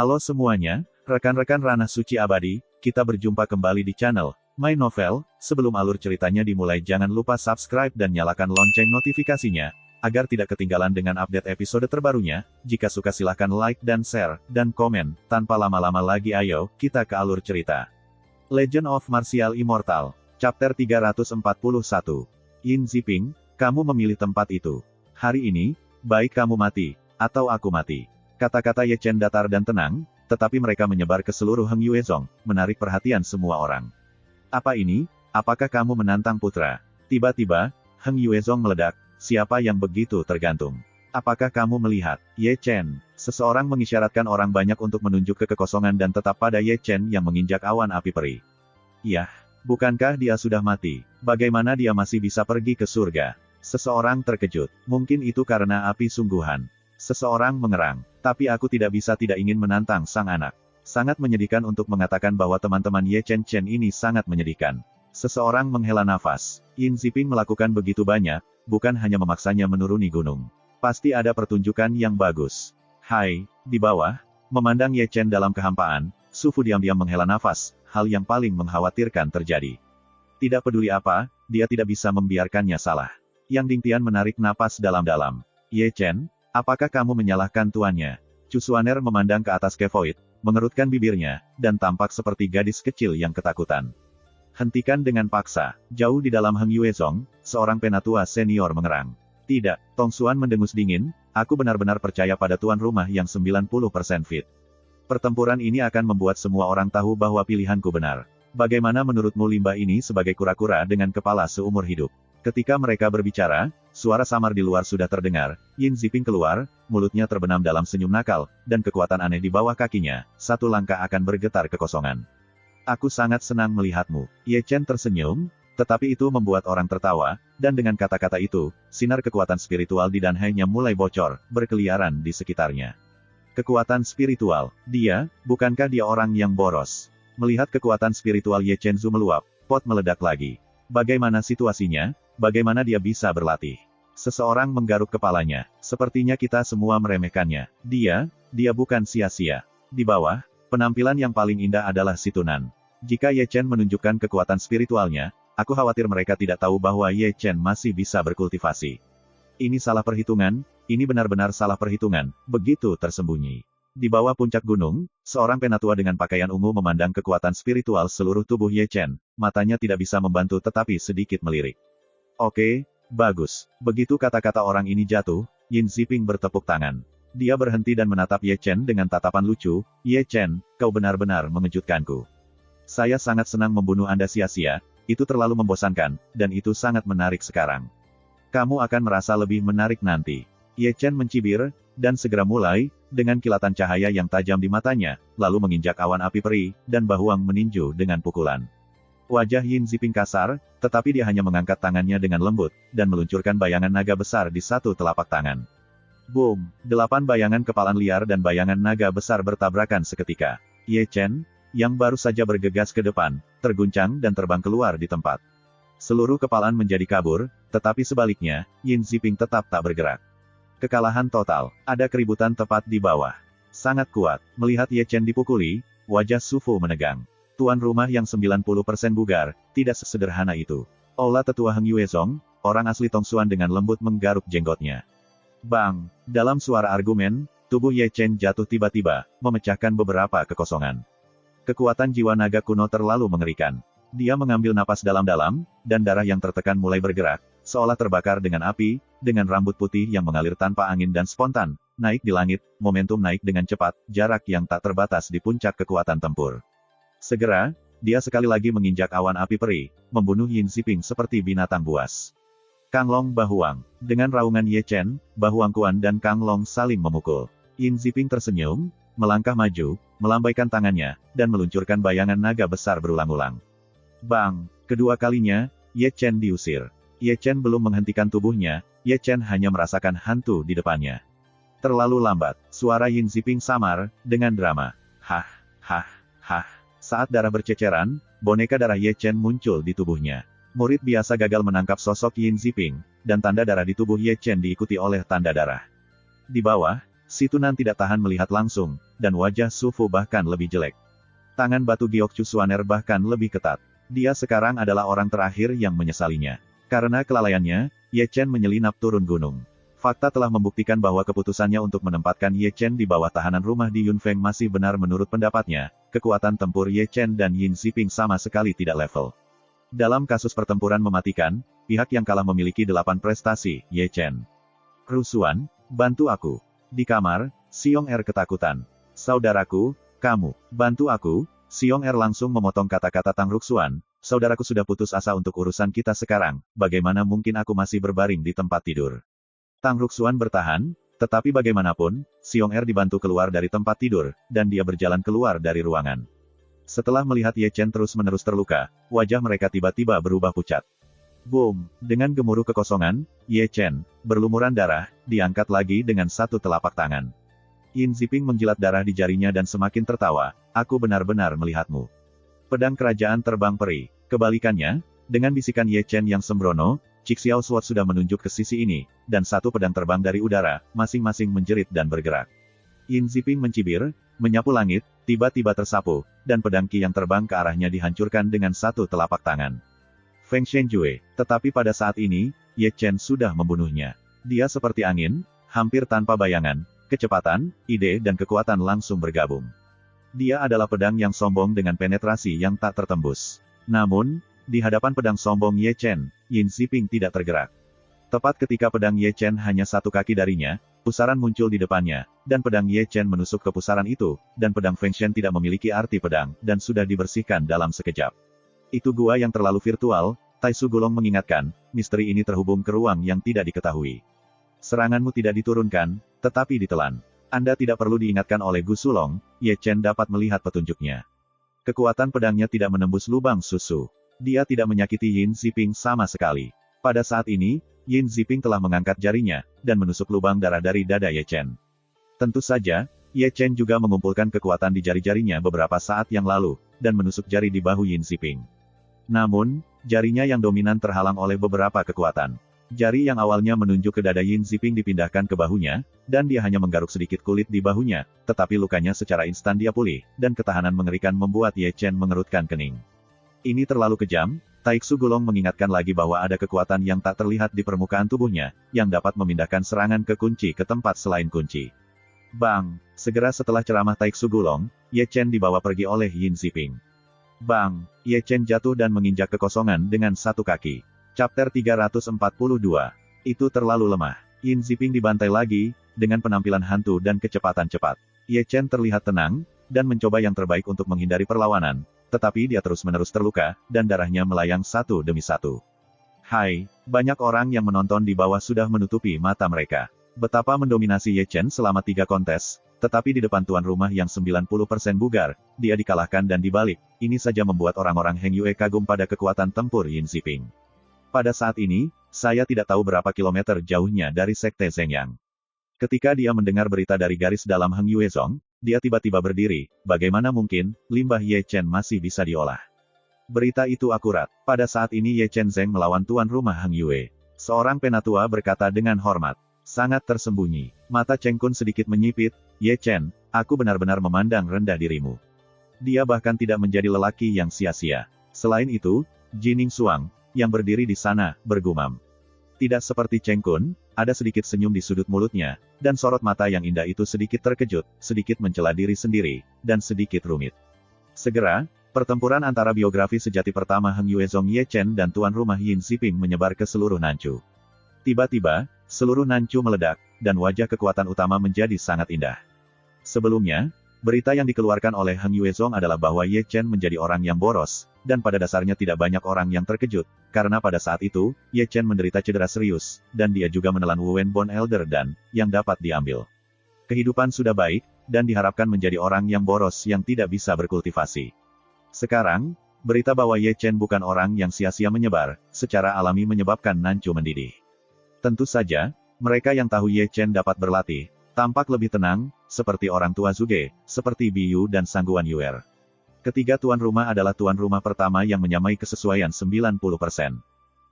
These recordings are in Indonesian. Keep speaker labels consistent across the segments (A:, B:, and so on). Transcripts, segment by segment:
A: Halo semuanya, rekan-rekan Ranah Suci Abadi, kita berjumpa kembali di channel My Novel. Sebelum alur ceritanya dimulai, jangan lupa subscribe dan nyalakan lonceng notifikasinya, agar tidak ketinggalan dengan update episode terbarunya. Jika suka silahkan like dan share, dan komen. Tanpa lama-lama lagi ayo, kita ke alur cerita. Legend of Martial Immortal, Chapter 341. Yin Ziping, kamu memilih tempat itu. Hari ini, baik kamu mati, atau aku mati. Kata-kata Ye Chen datar dan tenang, tetapi mereka menyebar ke seluruh Heng Yuezong, menarik perhatian semua orang. Apa ini? Apakah kamu menantang putra? Tiba-tiba, Heng Yuezong meledak. Siapa yang begitu tergantung? Apakah kamu melihat? Ye Chen. Seseorang mengisyaratkan orang banyak untuk menunjuk ke kekosongan dan tetap pada Ye Chen yang menginjak awan api peri. Yah, bukankah dia sudah mati? Bagaimana dia masih bisa pergi ke surga? Seseorang terkejut. Mungkin itu karena api sungguhan. Seseorang mengerang. Tapi aku tidak ingin menantang sang anak. Sangat menyedihkan untuk mengatakan bahwa teman-teman Ye Chen ini sangat menyedihkan. Seseorang menghela nafas. Yin Ziping melakukan begitu banyak, bukan hanya memaksanya menuruni gunung. Pasti ada pertunjukan yang bagus. Hai, di bawah, memandang Ye Chen dalam kehampaan, Su Fu diam-diam menghela nafas, hal yang paling mengkhawatirkan terjadi. Tidak peduli apa, dia tidak bisa membiarkannya salah. Yang Dingtian menarik napas dalam-dalam. Ye Chen, apakah kamu menyalahkan tuannya? Chu Xuaner memandang ke atas Kevoid, mengerutkan bibirnya, dan tampak seperti gadis kecil yang ketakutan. Hentikan dengan paksa. Jauh di dalam Heng Yuezong, seorang penatua senior mengerang. Tidak, Tong Xuan mendengus dingin, aku benar-benar percaya pada tuan rumah yang 90% fit. Pertempuran ini akan membuat semua orang tahu bahwa pilihanku benar. Bagaimana menurutmu limbah ini sebagai kura-kura dengan kepala seumur hidup? Ketika mereka berbicara, suara samar di luar sudah terdengar. Yin Ziping keluar, mulutnya terbenam dalam senyum nakal, dan kekuatan aneh di bawah kakinya. Satu langkah akan bergetar kekosongan. Aku sangat senang melihatmu. Ye Chen tersenyum, tetapi itu membuat orang tertawa, dan dengan kata-kata itu, sinar kekuatan spiritual di danhainya mulai bocor, berkeliaran di sekitarnya. Kekuatan spiritual, bukankah dia orang yang boros? Melihat kekuatan spiritual Ye Chen Zhu meluap, pot meledak lagi. Bagaimana situasinya? Bagaimana dia bisa berlatih? Seseorang menggaruk kepalanya. Sepertinya kita semua meremehkannya. Dia bukan sia-sia. Di bawah, penampilan yang paling indah adalah Situnan. Jika Ye Chen menunjukkan kekuatan spiritualnya, aku khawatir mereka tidak tahu bahwa Ye Chen masih bisa berkultivasi. Ini salah perhitungan, ini benar-benar salah perhitungan, begitu tersembunyi. Di bawah puncak gunung, seorang penatua dengan pakaian ungu memandang kekuatan spiritual seluruh tubuh Ye Chen. Matanya tidak bisa membantu tetapi sedikit melirik. Oke, bagus. Begitu kata-kata orang ini jatuh, Yin Ziping bertepuk tangan. Dia berhenti dan menatap Ye Chen dengan tatapan lucu. Ye Chen, kau benar-benar mengejutkanku. Saya sangat senang membunuh Anda sia-sia, itu terlalu membosankan, dan itu sangat menarik sekarang. Kamu akan merasa lebih menarik nanti. Ye Chen mencibir, dan segera mulai, dengan kilatan cahaya yang tajam di matanya, lalu menginjak awan api peri, dan Bahuang meninju dengan pukulan. Wajah Yin Ziping kasar, tetapi dia hanya mengangkat tangannya dengan lembut, dan meluncurkan bayangan naga besar di satu telapak tangan. Boom! 8 bayangan kepalan liar dan bayangan naga besar bertabrakan seketika. Ye Chen, yang baru saja bergegas ke depan, terguncang dan terbang keluar di tempat. Seluruh kepalan menjadi kabur, tetapi sebaliknya, Yin Ziping tetap tak bergerak. Kekalahan total. Ada keributan tepat di bawah. Sangat kuat. Melihat Ye Chen dipukuli, wajah Su Fu menegang. Tuan rumah yang 90% bugar, tidak sesederhana itu. Olah tetua Heng Yuezong, orang asli Tong Xuan dengan lembut menggaruk jenggotnya. Bang! Dalam suara argumen, tubuh Ye Chen jatuh tiba-tiba, memecahkan beberapa kekosongan. Kekuatan jiwa naga kuno terlalu mengerikan. Dia mengambil napas dalam-dalam, dan darah yang tertekan mulai bergerak, seolah terbakar dengan api, dengan rambut putih yang mengalir tanpa angin dan spontan, naik di langit, momentum naik dengan cepat, jarak yang tak terbatas di puncak kekuatan tempur. Segera, dia sekali lagi menginjak awan api peri, membunuh Yin Ziping seperti binatang buas. Kang Long Bahuang. Dengan raungan Ye Chen, Bahuang Kuan dan Kang Long saling memukul. Yin Ziping tersenyum, melangkah maju, melambaikan tangannya, dan meluncurkan bayangan naga besar berulang-ulang. Bang! Kedua kalinya, Ye Chen diusir. Ye Chen belum menghentikan tubuhnya, Ye Chen hanya merasakan hantu di depannya. Terlalu lambat, suara Yin Ziping samar, dengan drama. Hah, hah, hah. Saat darah berceceran, boneka darah Ye Chen muncul di tubuhnya. Murid biasa gagal menangkap sosok Yin Ziping, dan tanda darah di tubuh Ye Chen diikuti oleh tanda darah. Di bawah, Si Tunan tidak tahan melihat langsung, dan wajah Su Fu bahkan lebih jelek. Tangan batu giok Cusuaner bahkan lebih ketat. Dia sekarang adalah orang terakhir yang menyesalinya. Karena kelalaiannya, Ye Chen menyelinap turun gunung. Fakta telah membuktikan bahwa keputusannya untuk menempatkan Ye Chen di bawah tahanan rumah di Yunfeng masih benar menurut pendapatnya. Kekuatan tempur Ye Chen dan Yin Ziping sama sekali tidak level. Dalam kasus pertempuran mematikan, pihak yang kalah memiliki 8 prestasi, Ye Chen. Rusuan, bantu aku. Di kamar, Xiong Er ketakutan. Saudaraku, kamu, bantu aku. Xiong Er langsung memotong kata-kata Tang Ruxuan. Saudaraku sudah putus asa untuk urusan kita sekarang, bagaimana mungkin aku masih berbaring di tempat tidur. Tang Ruxuan bertahan, tetapi bagaimanapun, Xiong Er dibantu keluar dari tempat tidur, dan dia berjalan keluar dari ruangan. Setelah melihat Ye Chen terus-menerus terluka, wajah mereka tiba-tiba berubah pucat. Boom! Dengan gemuruh kekosongan, Ye Chen, berlumuran darah, diangkat lagi dengan satu telapak tangan. Yin Ziping menjilat darah di jarinya dan semakin tertawa, aku benar-benar melihatmu. Pedang kerajaan terbang peri. Kebalikannya, dengan bisikan Ye Chen yang sembrono, Cik Xiao Sword sudah menunjuk ke sisi ini, dan satu pedang terbang dari udara, masing-masing menjerit dan bergerak. Yin Ziping mencibir, menyapu langit, tiba-tiba tersapu, dan pedang Qi yang terbang ke arahnya dihancurkan dengan satu telapak tangan. Feng Shenjue, tetapi pada saat ini, Ye Chen sudah membunuhnya. Dia seperti angin, hampir tanpa bayangan, kecepatan, ide dan kekuatan langsung bergabung. Dia adalah pedang yang sombong dengan penetrasi yang tak tertembus. Namun, di hadapan pedang sombong Ye Chen, Yin Ziping tidak tergerak. Tepat ketika pedang Ye Chen hanya satu kaki darinya, pusaran muncul di depannya, dan pedang Ye Chen menusuk ke pusaran itu, dan pedang Feng Shen tidak memiliki arti pedang, dan sudah dibersihkan dalam sekejap. Itu gua yang terlalu virtual, Tai Su Gulong mengingatkan, misteri ini terhubung ke ruang yang tidak diketahui. Seranganmu tidak diturunkan, tetapi ditelan. Anda tidak perlu diingatkan oleh Gu Sulong, Ye Chen dapat melihat petunjuknya. Kekuatan pedangnya tidak menembus lubang susu. Dia tidak menyakiti Yin Ziping sama sekali. Pada saat ini, Yin Ziping telah mengangkat jarinya, dan menusuk lubang darah dari dada Ye Chen. Tentu saja, Ye Chen juga mengumpulkan kekuatan di jari-jarinya beberapa saat yang lalu, dan menusuk jari di bahu Yin Ziping. Namun, jarinya yang dominan terhalang oleh beberapa kekuatan. Jari yang awalnya menunjuk ke dada Yin Ziping dipindahkan ke bahunya, dan dia hanya menggaruk sedikit kulit di bahunya, tetapi lukanya secara instan dia pulih, dan ketahanan mengerikan membuat Ye Chen mengerutkan kening. Ini terlalu kejam, Tai Su Gulong mengingatkan lagi bahwa ada kekuatan yang tak terlihat di permukaan tubuhnya, yang dapat memindahkan serangan ke kunci ke tempat selain kunci. Bang! Segera setelah ceramah Tai Su Gulong, Ye Chen dibawa pergi oleh Yin Ziping. Bang! Ye Chen jatuh dan menginjak kekosongan dengan satu kaki. Chapter 342. Itu terlalu lemah. Yin Ziping dibantai lagi, dengan penampilan hantu dan kecepatan cepat. Ye Chen terlihat tenang, dan mencoba yang terbaik untuk menghindari perlawanan, tetapi dia terus-menerus terluka, dan darahnya melayang satu demi satu. Hai, banyak orang yang menonton di bawah sudah menutupi mata mereka. Betapa mendominasi Ye Chen selama 3 kontes, tetapi di depan tuan rumah yang 90% bugar, dia dikalahkan dan dibalik. Ini saja membuat orang-orang Heng Yue kagum pada kekuatan tempur Yin Ziping. Pada saat ini, saya tidak tahu berapa kilometer jauhnya dari Sekte Zhengyang. Ketika dia mendengar berita dari garis dalam Heng Yue Zong, dia tiba-tiba berdiri, bagaimana mungkin, limbah Ye Chen masih bisa diolah. Berita itu akurat. Pada saat ini Ye Chen Zeng melawan tuan rumah Heng Yue. Seorang penatua berkata dengan hormat. Sangat tersembunyi. Mata Cheng Kun sedikit menyipit, Ye Chen, aku benar-benar memandang rendah dirimu. Dia bahkan tidak menjadi lelaki yang sia-sia. Selain itu, Jining Suang, yang berdiri di sana, bergumam. Tidak seperti Cheng Kun, ada sedikit senyum di sudut mulutnya, dan sorot mata yang indah itu sedikit terkejut, sedikit mencela diri sendiri, dan sedikit rumit. Segera, pertempuran antara biografi sejati pertama Heng Yue Zong Ye Chen dan tuan rumah Yin Ziping menyebar ke seluruh Nanchu. Tiba-tiba, seluruh Nanchu meledak, dan wajah kekuatan utama menjadi sangat indah. Sebelumnya, berita yang dikeluarkan oleh Heng Yue Zong adalah bahwa Ye Chen menjadi orang yang boros, dan pada dasarnya tidak banyak orang yang terkejut, karena pada saat itu, Ye Chen menderita cedera serius, dan dia juga menelan Wu Wen Bone Elder dan, yang dapat diambil. Kehidupan sudah baik, dan diharapkan menjadi orang yang boros yang tidak bisa berkultivasi. Sekarang, berita bahwa Ye Chen bukan orang yang sia-sia menyebar, secara alami menyebabkan Nanchu mendidih. Tentu saja, mereka yang tahu Ye Chen dapat berlatih, tampak lebih tenang, seperti orang tua Zuge, seperti Biyu dan Sangguan Yuer. Ketiga tuan rumah adalah tuan rumah pertama yang menyamai kesesuaian 90%.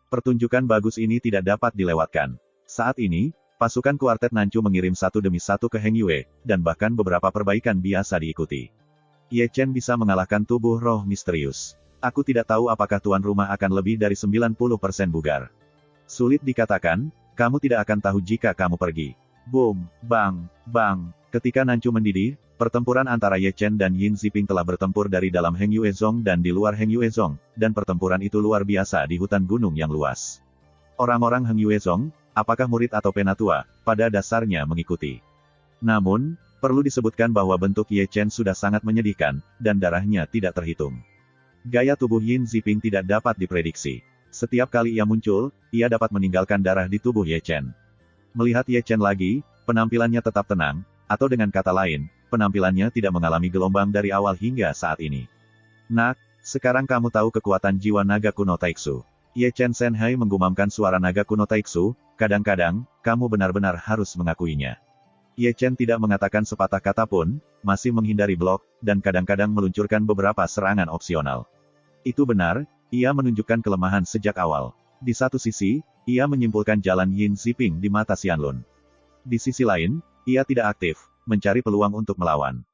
A: Pertunjukan bagus ini tidak dapat dilewatkan. Saat ini, Pasukan kuartet Nancu mengirim satu demi satu ke Heng Yue, dan bahkan beberapa perbaikan biasa diikuti. Ye Chen bisa mengalahkan tubuh roh misterius. Aku tidak tahu apakah tuan rumah akan lebih dari 90% bugar. Sulit dikatakan, kamu tidak akan tahu jika kamu pergi. Boom, bang, bang. Ketika Nancu mendidih, pertempuran antara Ye Chen dan Yin Ziping telah bertempur dari dalam Heng Yue Zong dan di luar Heng Yue Zong, dan pertempuran itu luar biasa di hutan gunung yang luas. Orang-orang Heng Yue Zong, apakah murid atau penatua, pada dasarnya mengikuti. Namun, perlu disebutkan bahwa bentuk Ye Chen sudah sangat menyedihkan, dan darahnya tidak terhitung. Gaya tubuh Yin Ziping tidak dapat diprediksi. Setiap kali ia muncul, ia dapat meninggalkan darah di tubuh Ye Chen. Melihat Ye Chen lagi, penampilannya tetap tenang, atau dengan kata lain, penampilannya tidak mengalami gelombang dari awal hingga saat ini. Nak, sekarang kamu tahu kekuatan jiwa naga kuno Taiksu. Ye Chen Senhai menggumamkan suara naga kuno Taiksu, kadang-kadang, kamu benar-benar harus mengakuinya. Ye Chen tidak mengatakan sepatah kata pun, masih menghindari blok, dan kadang-kadang meluncurkan beberapa serangan opsional. Itu benar, ia menunjukkan kelemahan sejak awal. Di satu sisi, ia menyimpulkan jalan Yin Ziping di mata Xianlun. Di sisi lain, ia tidak aktif, mencari peluang untuk melawan.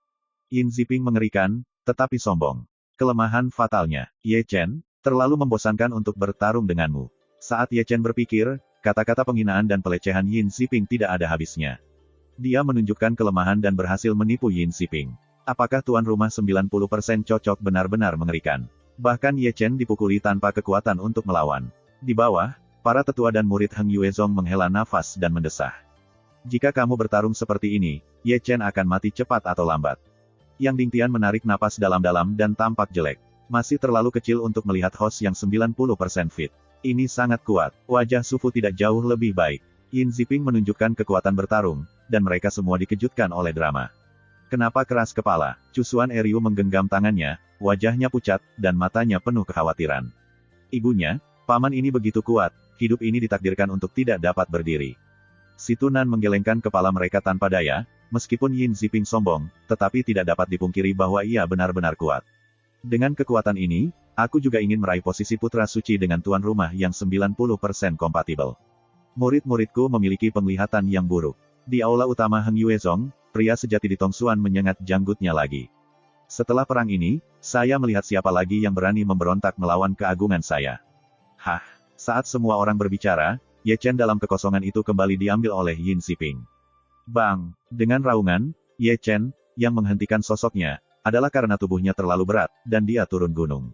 A: Yin Ziping mengerikan, tetapi sombong. Kelemahan fatalnya, Ye Chen, terlalu membosankan untuk bertarung denganmu. Saat Ye Chen berpikir, kata-kata penghinaan dan pelecehan Yin Ziping tidak ada habisnya. Dia menunjukkan kelemahan dan berhasil menipu Yin Ziping. Apakah tuan rumah 90% cocok benar-benar mengerikan? Bahkan Ye Chen dipukuli tanpa kekuatan untuk melawan. Di bawah, para tetua dan murid Heng Yue Zong menghela nafas dan mendesah. Jika kamu bertarung seperti ini, Ye Chen akan mati cepat atau lambat. Yang Dingtian menarik napas dalam-dalam dan tampak jelek. Masih terlalu kecil untuk melihat host yang 90% fit. Ini sangat kuat. Wajah Sufu tidak jauh lebih baik. Yin Ziping menunjukkan kekuatan bertarung, dan mereka semua dikejutkan oleh drama. Kenapa keras kepala? Cusuan Ryu menggenggam tangannya, wajahnya pucat, dan matanya penuh kekhawatiran. Ibunya, paman ini begitu kuat, hidup ini ditakdirkan untuk tidak dapat berdiri. Si Tunan menggelengkan kepala mereka tanpa daya, meskipun Yin Ziping sombong, tetapi tidak dapat dipungkiri bahwa ia benar-benar kuat. Dengan kekuatan ini, aku juga ingin meraih posisi putra suci dengan tuan rumah yang 90% kompatibel. Murid-muridku memiliki penglihatan yang buruk. Di aula utama Heng Yue Zong, pria sejati di Tongsuan menyengat janggutnya lagi. Setelah perang ini, saya melihat siapa lagi yang berani memberontak melawan keagungan saya. Hah, saat semua orang berbicara, Ye Chen dalam kekosongan itu kembali diambil oleh Yin Ziping. Bang! Dengan raungan, Ye Chen, yang menghentikan sosoknya, adalah karena tubuhnya terlalu berat, dan dia turun gunung.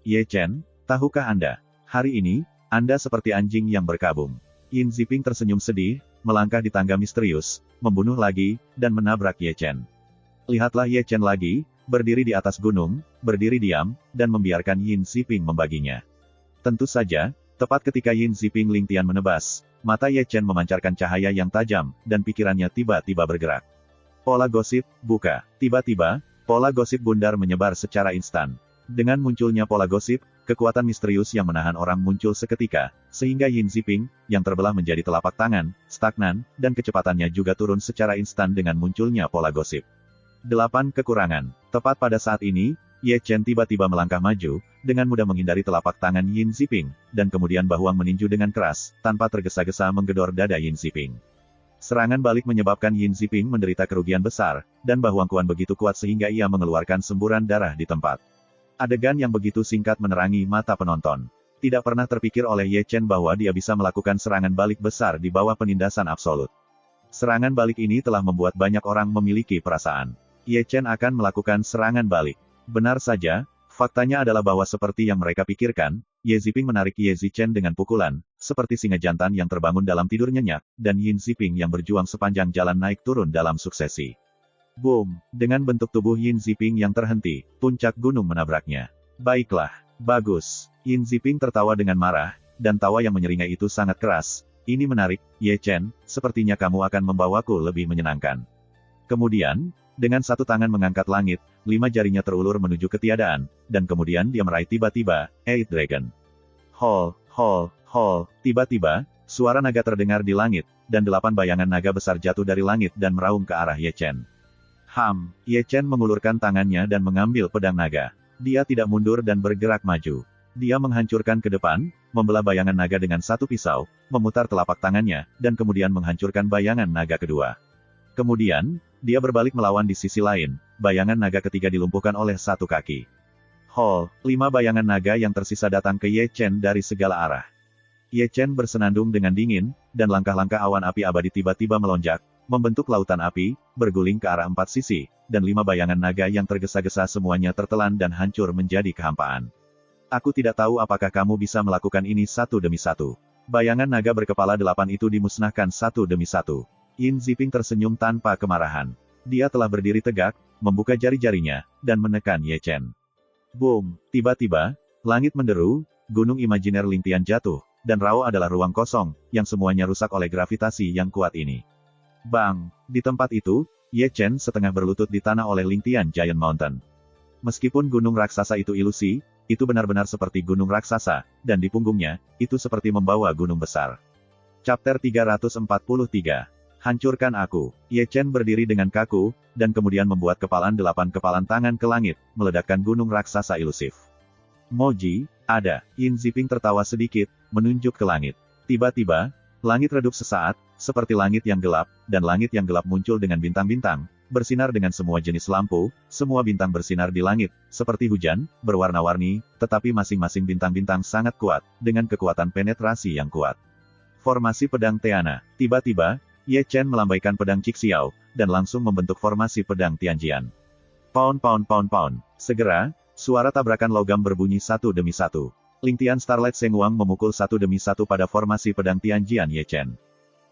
A: Ye Chen, tahukah Anda? Hari ini, Anda seperti anjing yang berkabung. Yin Ziping tersenyum sedih, melangkah di tangga misterius, membunuh lagi, dan menabrak Ye Chen. Lihatlah Ye Chen lagi, berdiri di atas gunung, berdiri diam, dan membiarkan Yin Ziping membaginya. Tentu saja, tepat ketika Yin Ziping Lingtian menebas, mata Ye Chen memancarkan cahaya yang tajam, dan pikirannya tiba-tiba bergerak. Pola gosip, buka. Tiba-tiba, pola gosip bundar menyebar secara instan. Dengan munculnya pola gosip, kekuatan misterius yang menahan orang muncul seketika, sehingga Yin Ziping, yang terbelah menjadi telapak tangan, stagnan, dan kecepatannya juga turun secara instan dengan munculnya pola gosip. 8 kekurangan. Tepat pada saat ini, Ye Chen tiba-tiba melangkah maju, dengan mudah menghindari telapak tangan Yin Ziping, dan kemudian Bahuang meninju dengan keras, tanpa tergesa-gesa menggedor dada Yin Ziping. Serangan balik menyebabkan Yin Ziping menderita kerugian besar, dan Bahuang Kuan begitu kuat sehingga ia mengeluarkan semburan darah di tempat. Adegan yang begitu singkat menerangi mata penonton. Tidak pernah terpikir oleh Ye Chen bahwa dia bisa melakukan serangan balik besar di bawah penindasan absolut. Serangan balik ini telah membuat banyak orang memiliki perasaan. Ye Chen akan melakukan serangan balik. Benar saja, faktanya adalah bahwa seperti yang mereka pikirkan, Ye Ziping menarik Ye Zichen dengan pukulan, seperti singa jantan yang terbangun dalam tidur nyenyak, dan Yin Ziping yang berjuang sepanjang jalan naik turun dalam suksesi. Boom! Dengan bentuk tubuh Yin Ziping yang terhenti, puncak gunung menabraknya. Baiklah, bagus. Yin Ziping tertawa dengan marah, dan tawa yang menyeringai itu sangat keras. Ini menarik, Ye Chen, sepertinya kamu akan membawaku lebih menyenangkan. Kemudian, dengan satu tangan mengangkat langit, 5 jarinya terulur menuju ketiadaan, dan kemudian dia meraih tiba-tiba, Eight Dragon. Hol, hol, hol, tiba-tiba, suara naga terdengar di langit, dan 8 bayangan naga besar jatuh dari langit dan meraung ke arah Ye Chen. Ye Chen mengulurkan tangannya dan mengambil pedang naga. Dia tidak mundur dan bergerak maju. Dia menghancurkan ke depan, membelah bayangan naga dengan satu pisau, memutar telapak tangannya, dan kemudian menghancurkan bayangan naga kedua. Kemudian, dia berbalik melawan di sisi lain, bayangan naga ketiga dilumpuhkan oleh satu kaki. 5 bayangan naga yang tersisa datang ke Ye Chen dari segala arah. Ye Chen bersenandung dengan dingin, dan langkah-langkah awan api abadi tiba-tiba melonjak, membentuk lautan api, berguling ke arah 4 sisi, dan 5 bayangan naga yang tergesa-gesa semuanya tertelan dan hancur menjadi kehampaan. Aku tidak tahu apakah kamu bisa melakukan ini satu demi satu. Bayangan naga berkepala 8 itu dimusnahkan satu demi satu. Yin Ziping tersenyum tanpa kemarahan. Dia telah berdiri tegak, membuka jari-jarinya, dan menekan Ye Chen. Boom! Tiba-tiba, langit menderu, gunung imajiner Lingtian jatuh, dan Rao adalah ruang kosong, yang semuanya rusak oleh gravitasi yang kuat ini. Bang! Di tempat itu, Ye Chen setengah berlutut di tanah oleh Lingtian Giant Mountain. Meskipun gunung raksasa itu ilusi, itu benar-benar seperti gunung raksasa, dan di punggungnya, itu seperti membawa gunung besar. Chapter 343. Hancurkan aku. Ye Chen berdiri dengan kaku, dan kemudian membuat kepalan 8 kepalan tangan ke langit, meledakkan gunung raksasa ilusif. Moji, ada. Yin Ziping tertawa sedikit, menunjuk ke langit. Tiba-tiba, langit redup sesaat, seperti langit yang gelap, dan langit yang gelap muncul dengan bintang-bintang, bersinar dengan semua jenis lampu, semua bintang bersinar di langit, seperti hujan, berwarna-warni, tetapi masing-masing bintang-bintang sangat kuat, dengan kekuatan penetrasi yang kuat. Formasi pedang Teana. Tiba-tiba, Ye Chen melambaikan pedang Cixiao, dan langsung membentuk formasi pedang Tianjian. Pound pound pound pound. Segera, suara tabrakan logam berbunyi satu demi satu. Lingtian Starlight Sengwang memukul satu demi satu pada formasi pedang Tianjian Ye Chen.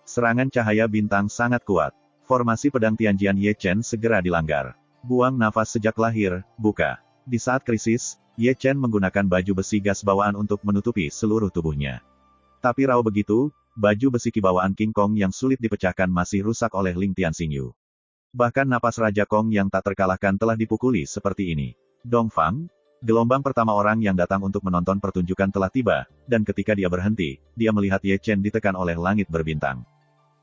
A: Serangan cahaya bintang sangat kuat. Formasi pedang Tianjian Ye Chen segera dilanggar. Buang nafas sejak lahir, buka. Di saat krisis, Ye Chen menggunakan baju besi gas bawaan untuk menutupi seluruh tubuhnya. Tapi raw begitu, baju besi kibawaan King Kong yang sulit dipecahkan masih rusak oleh Lingtian Xingyu. Bahkan napas Raja Kong yang tak terkalahkan telah dipukuli seperti ini. Dongfang, gelombang pertama orang yang datang untuk menonton pertunjukan telah tiba, dan ketika dia berhenti, dia melihat Ye Chen ditekan oleh langit berbintang.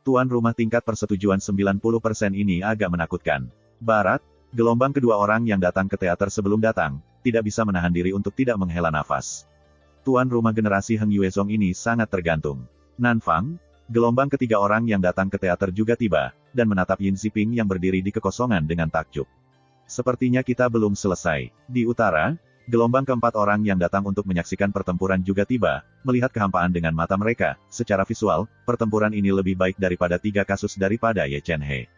A: Tuan rumah tingkat persetujuan 90% ini agak menakutkan. Barat, gelombang kedua orang yang datang ke teater sebelum datang, tidak bisa menahan diri untuk tidak menghela nafas. Tuan rumah generasi Heng Yuezong ini sangat tergantung. Nanfang, gelombang ketiga orang yang datang ke teater juga tiba, dan menatap Yin Ziping yang berdiri di kekosongan dengan takjub. Sepertinya kita belum selesai. Di utara, gelombang keempat orang yang datang untuk menyaksikan pertempuran juga tiba, melihat kehampaan dengan mata mereka. Secara visual, pertempuran ini lebih baik daripada 3 kasus daripada Ye Chen He.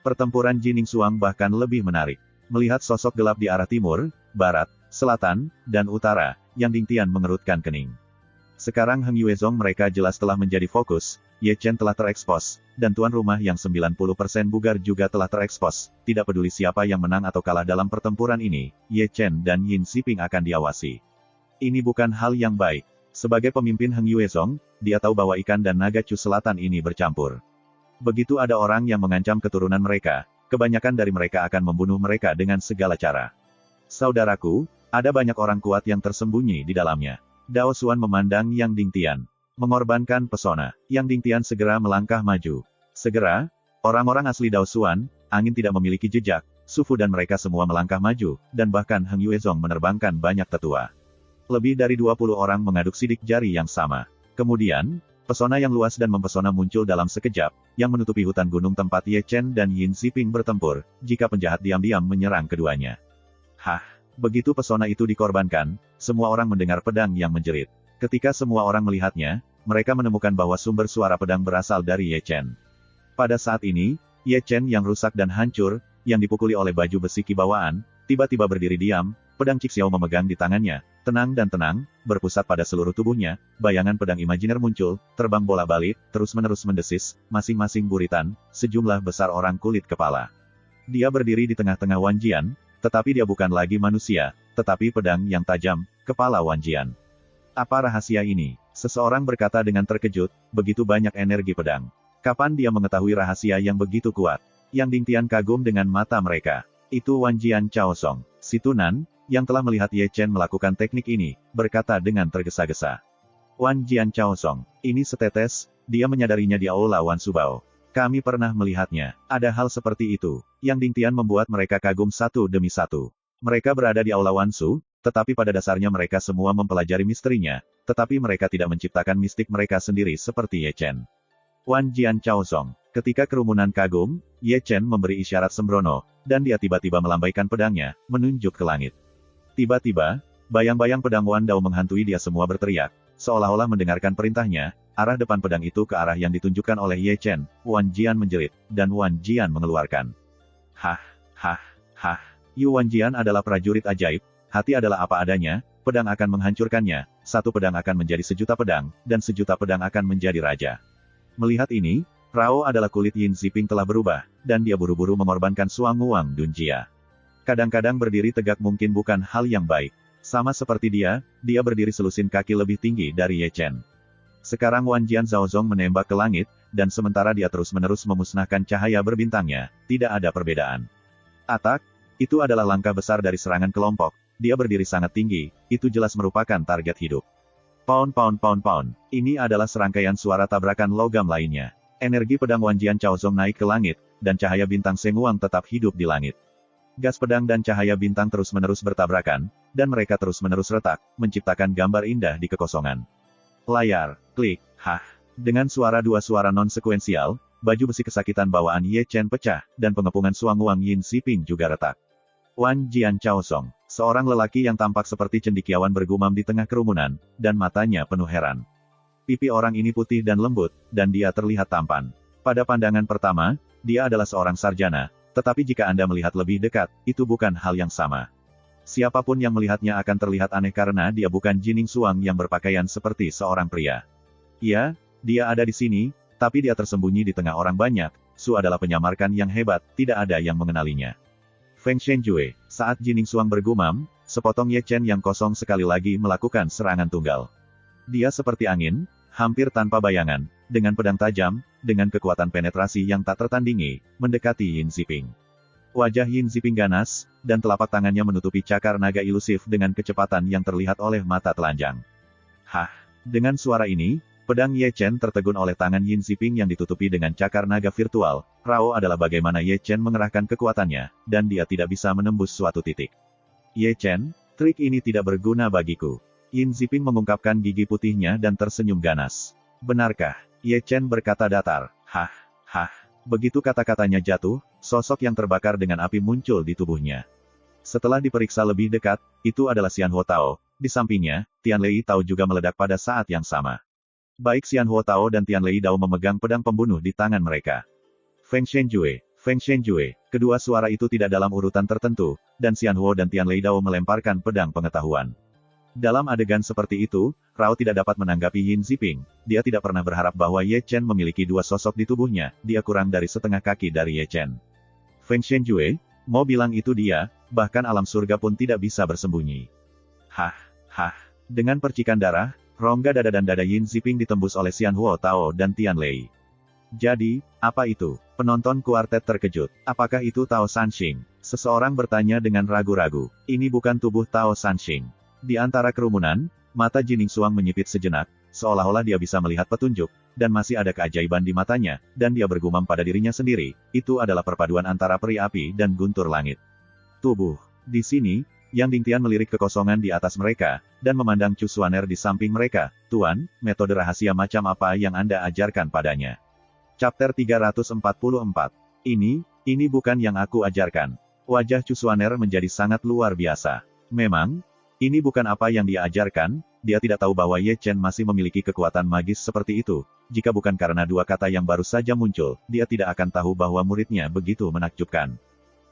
A: Pertempuran Jining Suang bahkan lebih menarik. Melihat sosok gelap di arah timur, barat, selatan, dan utara, yang Dingtian mengerutkan kening. Sekarang Heng Yuezong mereka jelas telah menjadi fokus, Ye Chen telah terekspos, dan tuan rumah yang 90% bugar juga telah terekspos. Tidak peduli siapa yang menang atau kalah dalam pertempuran ini, Ye Chen dan Yin Ziping akan diawasi. Ini bukan hal yang baik. Sebagai pemimpin Heng Yuezong, dia tahu bahwa ikan dan naga Chu Selatan ini bercampur. Begitu ada orang yang mengancam keturunan mereka, kebanyakan dari mereka akan membunuh mereka dengan segala cara. Saudaraku, ada banyak orang kuat yang tersembunyi di dalamnya. Dao Xuan memandang Yang Dingtian. Mengorbankan pesona. Yang Dingtian segera melangkah maju. Segera, orang-orang asli Dao Xuan, angin tidak memiliki jejak, Su Fu dan mereka semua melangkah maju, dan bahkan Heng Yuezong menerbangkan banyak tetua. Lebih dari 20 orang mengaduk sidik jari yang sama. Kemudian, pesona yang luas dan mempesona muncul dalam sekejap, yang menutupi hutan gunung tempat Ye Chen dan Yin Ziping bertempur, jika penjahat diam-diam menyerang keduanya. Hah! Begitu pesona itu dikorbankan, semua orang mendengar pedang yang menjerit. Ketika semua orang melihatnya, mereka menemukan bahwa sumber suara pedang berasal dari Ye Chen. Pada saat ini, Ye Chen yang rusak dan hancur, yang dipukuli oleh baju besi kibawaan, tiba-tiba berdiri diam, pedang Cixiao memegang di tangannya, tenang dan tenang, berpusat pada seluruh tubuhnya, bayangan pedang imajiner muncul, terbang bola-balik, terus-menerus mendesis, masing-masing buritan, sejumlah besar orang kulit kepala. Dia berdiri di tengah-tengah Wan Jian, tetapi dia bukan lagi manusia, tetapi pedang yang tajam, kepala Wan Jian. Apa rahasia ini? Seseorang berkata dengan terkejut, begitu banyak energi pedang. Kapan dia mengetahui rahasia yang begitu kuat? Yang Dingtian kagum dengan mata mereka. Itu Wan Jian Chaosong. Si Tunan, yang telah melihat Ye Chen melakukan teknik ini, berkata dengan tergesa-gesa. Wan Jian Chaosong. Ini setetes, dia menyadarinya di aula Wan Subao. Kami pernah melihatnya. Ada hal seperti itu. Yang Dingtian membuat mereka kagum satu demi satu. Mereka berada di aula Wan Su, tetapi pada dasarnya mereka semua mempelajari misterinya, tetapi mereka tidak menciptakan mistik mereka sendiri seperti Ye Chen. Wan Jian Chaozong. Ketika kerumunan kagum, Ye Chen memberi isyarat sembrono, dan dia tiba-tiba melambaikan pedangnya, menunjuk ke langit. Tiba-tiba, bayang-bayang pedang Wan Dao menghantui dia semua berteriak, seolah-olah mendengarkan perintahnya, arah depan pedang itu ke arah yang ditunjukkan oleh Ye Chen. Wan Jian menjerit, dan Wan Jian mengeluarkan. Hah, hah, hah. Yu Wan Jian adalah prajurit ajaib, hati adalah apa adanya, pedang akan menghancurkannya, satu pedang akan menjadi sejuta pedang, dan sejuta pedang akan menjadi raja. Melihat ini, Rao adalah kulit Yin Ziping telah berubah, dan dia buru-buru mengorbankan Suang Wuang Dunjia. Kadang-kadang berdiri tegak mungkin bukan hal yang baik. Sama seperti dia berdiri selusin kaki lebih tinggi dari Ye Chen. Sekarang Wan Jian Zhaozong menembak ke langit, dan sementara dia terus-menerus memusnahkan cahaya berbintangnya, tidak ada perbedaan. Atak, itu adalah langkah besar dari serangan kelompok. Dia berdiri sangat tinggi, itu jelas merupakan target hidup. Pound pound pound pound, ini adalah serangkaian suara tabrakan logam lainnya. Energi pedang Wan Jian Chaozong naik ke langit, dan cahaya bintang Seng Wuang tetap hidup di langit. Gas pedang dan cahaya bintang terus-menerus bertabrakan, dan mereka terus-menerus retak, menciptakan gambar indah di kekosongan. Layar, klik, hah. Dengan dua suara non-sekuensial, baju besi kesakitan bawaan Ye Chen pecah, dan pengepungan Suang Wuang Yin Ziping juga retak. Wan Jian Chaozong, seorang lelaki yang tampak seperti cendekiawan bergumam di tengah kerumunan, dan matanya penuh heran. Pipi orang ini putih dan lembut, dan dia terlihat tampan. Pada pandangan pertama, dia adalah seorang sarjana, tetapi jika Anda melihat lebih dekat, itu bukan hal yang sama. Siapapun yang melihatnya akan terlihat aneh karena dia bukan Jining Suang yang berpakaian seperti seorang pria. Ya, dia ada di sini, tapi dia tersembunyi di tengah orang banyak. Su adalah penyamarkan yang hebat, tidak ada yang mengenalinya. Feng Shenjue, saat Jining Suang bergumam, sepotong Ye Chen yang kosong sekali lagi melakukan serangan tunggal. Dia seperti angin, hampir tanpa bayangan, dengan pedang tajam, dengan kekuatan penetrasi yang tak tertandingi, mendekati Yin Ziping. Wajah Yin Ziping ganas, dan telapak tangannya menutupi cakar naga ilusif dengan kecepatan yang terlihat oleh mata telanjang. Hah! Dengan suara ini, pedang Ye Chen tertegun oleh tangan Yin Ziping yang ditutupi dengan cakar naga virtual. Rao adalah bagaimana Ye Chen mengerahkan kekuatannya, dan dia tidak bisa menembus suatu titik. Ye Chen, trik ini tidak berguna bagiku. Yin Ziping mengungkapkan gigi putihnya dan tersenyum ganas. Benarkah? Ye Chen berkata datar. Hah, hah. Begitu kata-katanya jatuh, sosok yang terbakar dengan api muncul di tubuhnya. Setelah diperiksa lebih dekat, itu adalah Xian Huo Tao. Di sampingnya, Tian Lei Tao juga meledak pada saat yang sama. Baik Xian Huo Tao dan Tian Lei Tao memegang pedang pembunuh di tangan mereka. Feng Shenjue, kedua suara itu tidak dalam urutan tertentu, dan Xian Huo dan Tian Lei Tao melemparkan pedang pengetahuan. Dalam adegan seperti itu, Rao tidak dapat menanggapi Yin Ziping. Dia tidak pernah berharap bahwa Ye Chen memiliki dua sosok di tubuhnya, dia kurang dari setengah kaki dari Ye Chen. Feng Shenjue, mau bilang itu dia, bahkan alam surga pun tidak bisa bersembunyi. Hah, hah. Dengan percikan darah, rongga dada dan dada Yin Ziping ditembus oleh Xian Huo Tao dan Tian Lei. Jadi, apa itu? Penonton kuartet terkejut. Apakah itu Tao Sanxing? Seseorang bertanya dengan ragu-ragu. Ini bukan tubuh Tao Sanxing. Di antara kerumunan, mata Jining Suang menyipit sejenak, seolah-olah dia bisa melihat petunjuk, dan masih ada keajaiban di matanya, dan dia bergumam pada dirinya sendiri, itu adalah perpaduan antara peri api dan guntur langit. Tubuh. Di sini, Yang Dingtian melirik kekosongan di atas mereka, dan memandang Chu Xuaner di samping mereka. Tuan, metode rahasia macam apa yang Anda ajarkan padanya? Chapter 344. Ini bukan yang aku ajarkan. Wajah Chu Xuaner menjadi sangat luar biasa. Memang, ini bukan apa yang dia ajarkan, dia tidak tahu bahwa Ye Chen masih memiliki kekuatan magis seperti itu. Jika bukan karena dua kata yang baru saja muncul, dia tidak akan tahu bahwa muridnya begitu menakjubkan.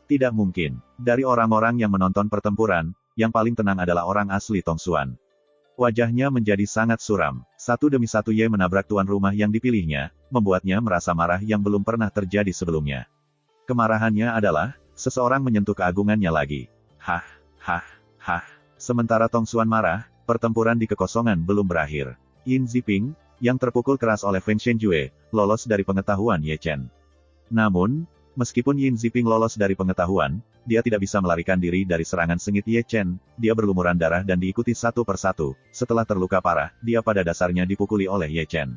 A: Tidak mungkin. Dari orang-orang yang menonton pertempuran, yang paling tenang adalah orang asli Tongsuan. Wajahnya menjadi sangat suram. Satu demi satu Ye menabrak tuan rumah yang dipilihnya, membuatnya merasa marah yang belum pernah terjadi sebelumnya. Kemarahannya adalah, seseorang menyentuh keagungannya lagi. Hah, hah, hah. Sementara Tongsuan marah, pertempuran di kekosongan belum berakhir. Yin Ziping, yang terpukul keras oleh Feng Shenjue, lolos dari pengetahuan Ye Chen. Namun, meskipun Yin Ziping lolos dari pengetahuan, dia tidak bisa melarikan diri dari serangan sengit Ye Chen. Dia berlumuran darah dan diikuti satu persatu. Setelah terluka parah, dia pada dasarnya dipukuli oleh Ye Chen.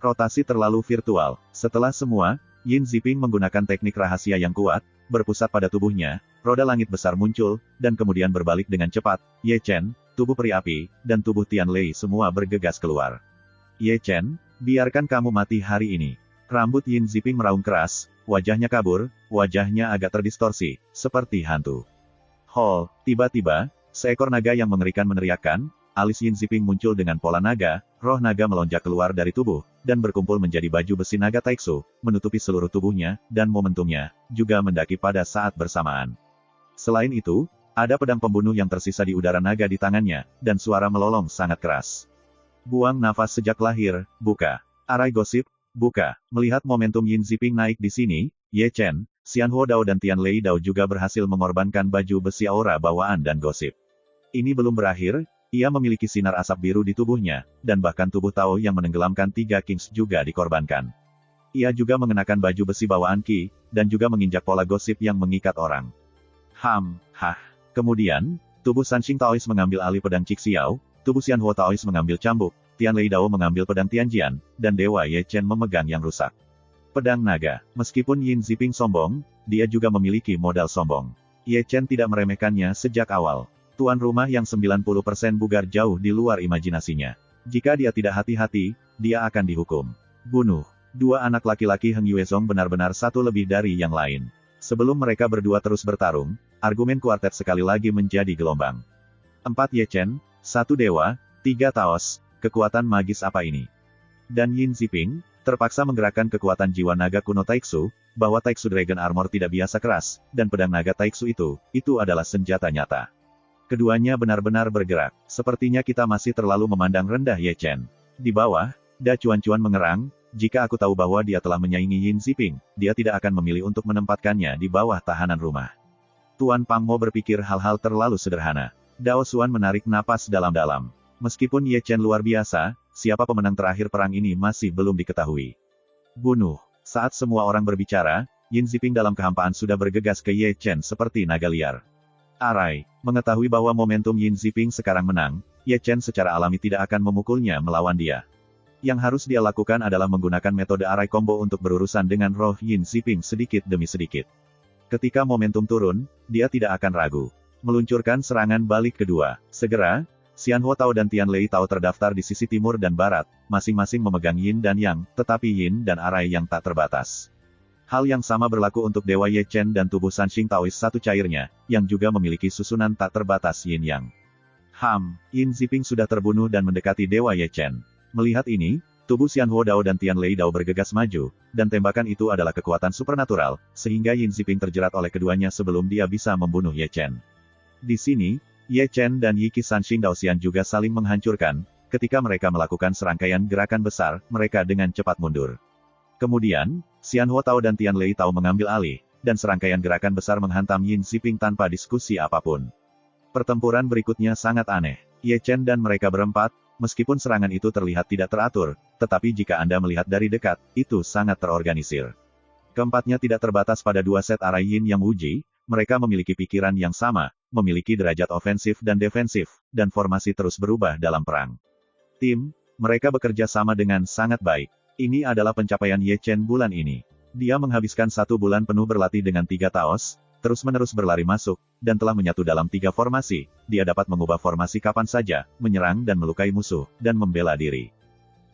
A: Rotasi terlalu virtual. Setelah semua, Yin Ziping menggunakan teknik rahasia yang kuat, berpusat pada tubuhnya, roda langit besar muncul, dan kemudian berbalik dengan cepat. Ye Chen, tubuh peri api, dan tubuh Tian Lei semua bergegas keluar. Ye Chen, biarkan kamu mati hari ini. Rambut Yin Ziping meraung keras, wajahnya kabur, wajahnya agak terdistorsi, seperti hantu. Hol, tiba-tiba, seekor naga yang mengerikan meneriakkan, alis Yin Ziping muncul dengan pola naga, roh naga melonjak keluar dari tubuh, dan berkumpul menjadi baju besi naga Taiksu, menutupi seluruh tubuhnya, dan momentumnya, juga mendaki pada saat bersamaan. Selain itu, ada pedang pembunuh yang tersisa di udara naga di tangannya, dan suara melolong sangat keras. Buang nafas sejak lahir, buka. Arai gosip, buka. Melihat momentum Yin Ziping naik di sini, Ye Chen, Xianhuo Dao dan Tian Lei Dao juga berhasil mengorbankan baju besi aura bawaan dan gosip. Ini belum berakhir, ia memiliki sinar asap biru di tubuhnya, dan bahkan tubuh Tao yang menenggelamkan 3 Kings juga dikorbankan. Ia juga mengenakan baju besi bawaan Qi, dan juga menginjak pola gosip yang mengikat orang. Kemudian, tubuh Sanxing Taois mengambil alih pedang Cixiao, tubuh Xianhuo Taois mengambil cambuk, Tian Lei Dao mengambil pedang Tianjian, dan Dewa Ye Chen memegang yang rusak. Pedang naga. Meskipun Yin Ziping sombong, dia juga memiliki modal sombong. Ye Chen tidak meremehkannya sejak awal. Tuan rumah yang 90% bugar jauh di luar imajinasinya. Jika dia tidak hati-hati, dia akan dihukum. Bunuh. 2 anak laki-laki Heng Yuezong benar-benar satu lebih dari yang lain. Sebelum mereka berdua terus bertarung, argumen kuartet sekali lagi menjadi gelombang. 4 Ye Chen, 1 dewa, 3 Taos, kekuatan magis apa ini? Dan Yin Ziping, terpaksa menggerakkan kekuatan jiwa naga kuno Taiksu, bahwa Taiksu Dragon Armor tidak biasa keras, dan pedang naga Taiksu itu adalah senjata nyata. Keduanya benar-benar bergerak. Sepertinya kita masih terlalu memandang rendah Ye Chen. Di bawah, Da Cuan-Cuan mengerang, jika aku tahu bahwa dia telah menyaingi Yin Ziping, dia tidak akan memilih untuk menempatkannya di bawah tahanan rumah. Tuan Pang Mo berpikir hal-hal terlalu sederhana. Dao Xuan menarik napas dalam-dalam. Meskipun Ye Chen luar biasa, siapa pemenang terakhir perang ini masih belum diketahui. Bunuh. Saat semua orang berbicara, Yin Ziping dalam kehampaan sudah bergegas ke Ye Chen seperti naga liar. Arai, mengetahui bahwa momentum Yin Ziping sekarang menang, Ye Chen secara alami tidak akan memukulnya melawan dia. Yang harus dia lakukan adalah menggunakan metode Arai Combo untuk berurusan dengan roh Yin Ziping sedikit demi sedikit. Ketika momentum turun, dia tidak akan ragu. Meluncurkan serangan balik kedua. Segera, Xianhuo Tao dan Tian Lei Tao terdaftar di sisi timur dan barat, masing-masing memegang Yin dan Yang, tetapi Yin dan Arai yang tak terbatas. Hal yang sama berlaku untuk Dewa Ye Chen dan tubuh Sanxing Taois satu cairnya, yang juga memiliki susunan tak terbatas Yin Yang. Yin Ziping sudah terbunuh dan mendekati Dewa Ye Chen. Melihat ini, tubuh Xianhuo Dao dan Tian Lei Dao bergegas maju, dan tembakan itu adalah kekuatan supernatural, sehingga Yin Ziping terjerat oleh keduanya sebelum dia bisa membunuh Ye Chen. Di sini, Ye Chen dan Yi Qi Sanxing Daoxian juga saling menghancurkan, ketika mereka melakukan serangkaian gerakan besar, mereka dengan cepat mundur. Kemudian, Xianhuo Tao dan Tian Lei Tao mengambil alih, dan serangkaian gerakan besar menghantam Yin Ziping tanpa diskusi apapun. Pertempuran berikutnya sangat aneh. Ye Chen dan mereka berempat, meskipun serangan itu terlihat tidak teratur, tetapi jika Anda melihat dari dekat, itu sangat terorganisir. Keempatnya tidak terbatas pada 2 set Arai Yin yang Wuji, mereka memiliki pikiran yang sama, memiliki derajat ofensif dan defensif, dan formasi terus berubah dalam perang. Tim, mereka bekerja sama dengan sangat baik. Ini adalah pencapaian Ye Chen bulan ini. Dia menghabiskan 1 bulan penuh berlatih dengan 3 Taos, terus-menerus berlari masuk, dan telah menyatu dalam 3 formasi. Dia dapat mengubah formasi kapan saja, menyerang dan melukai musuh, dan membela diri.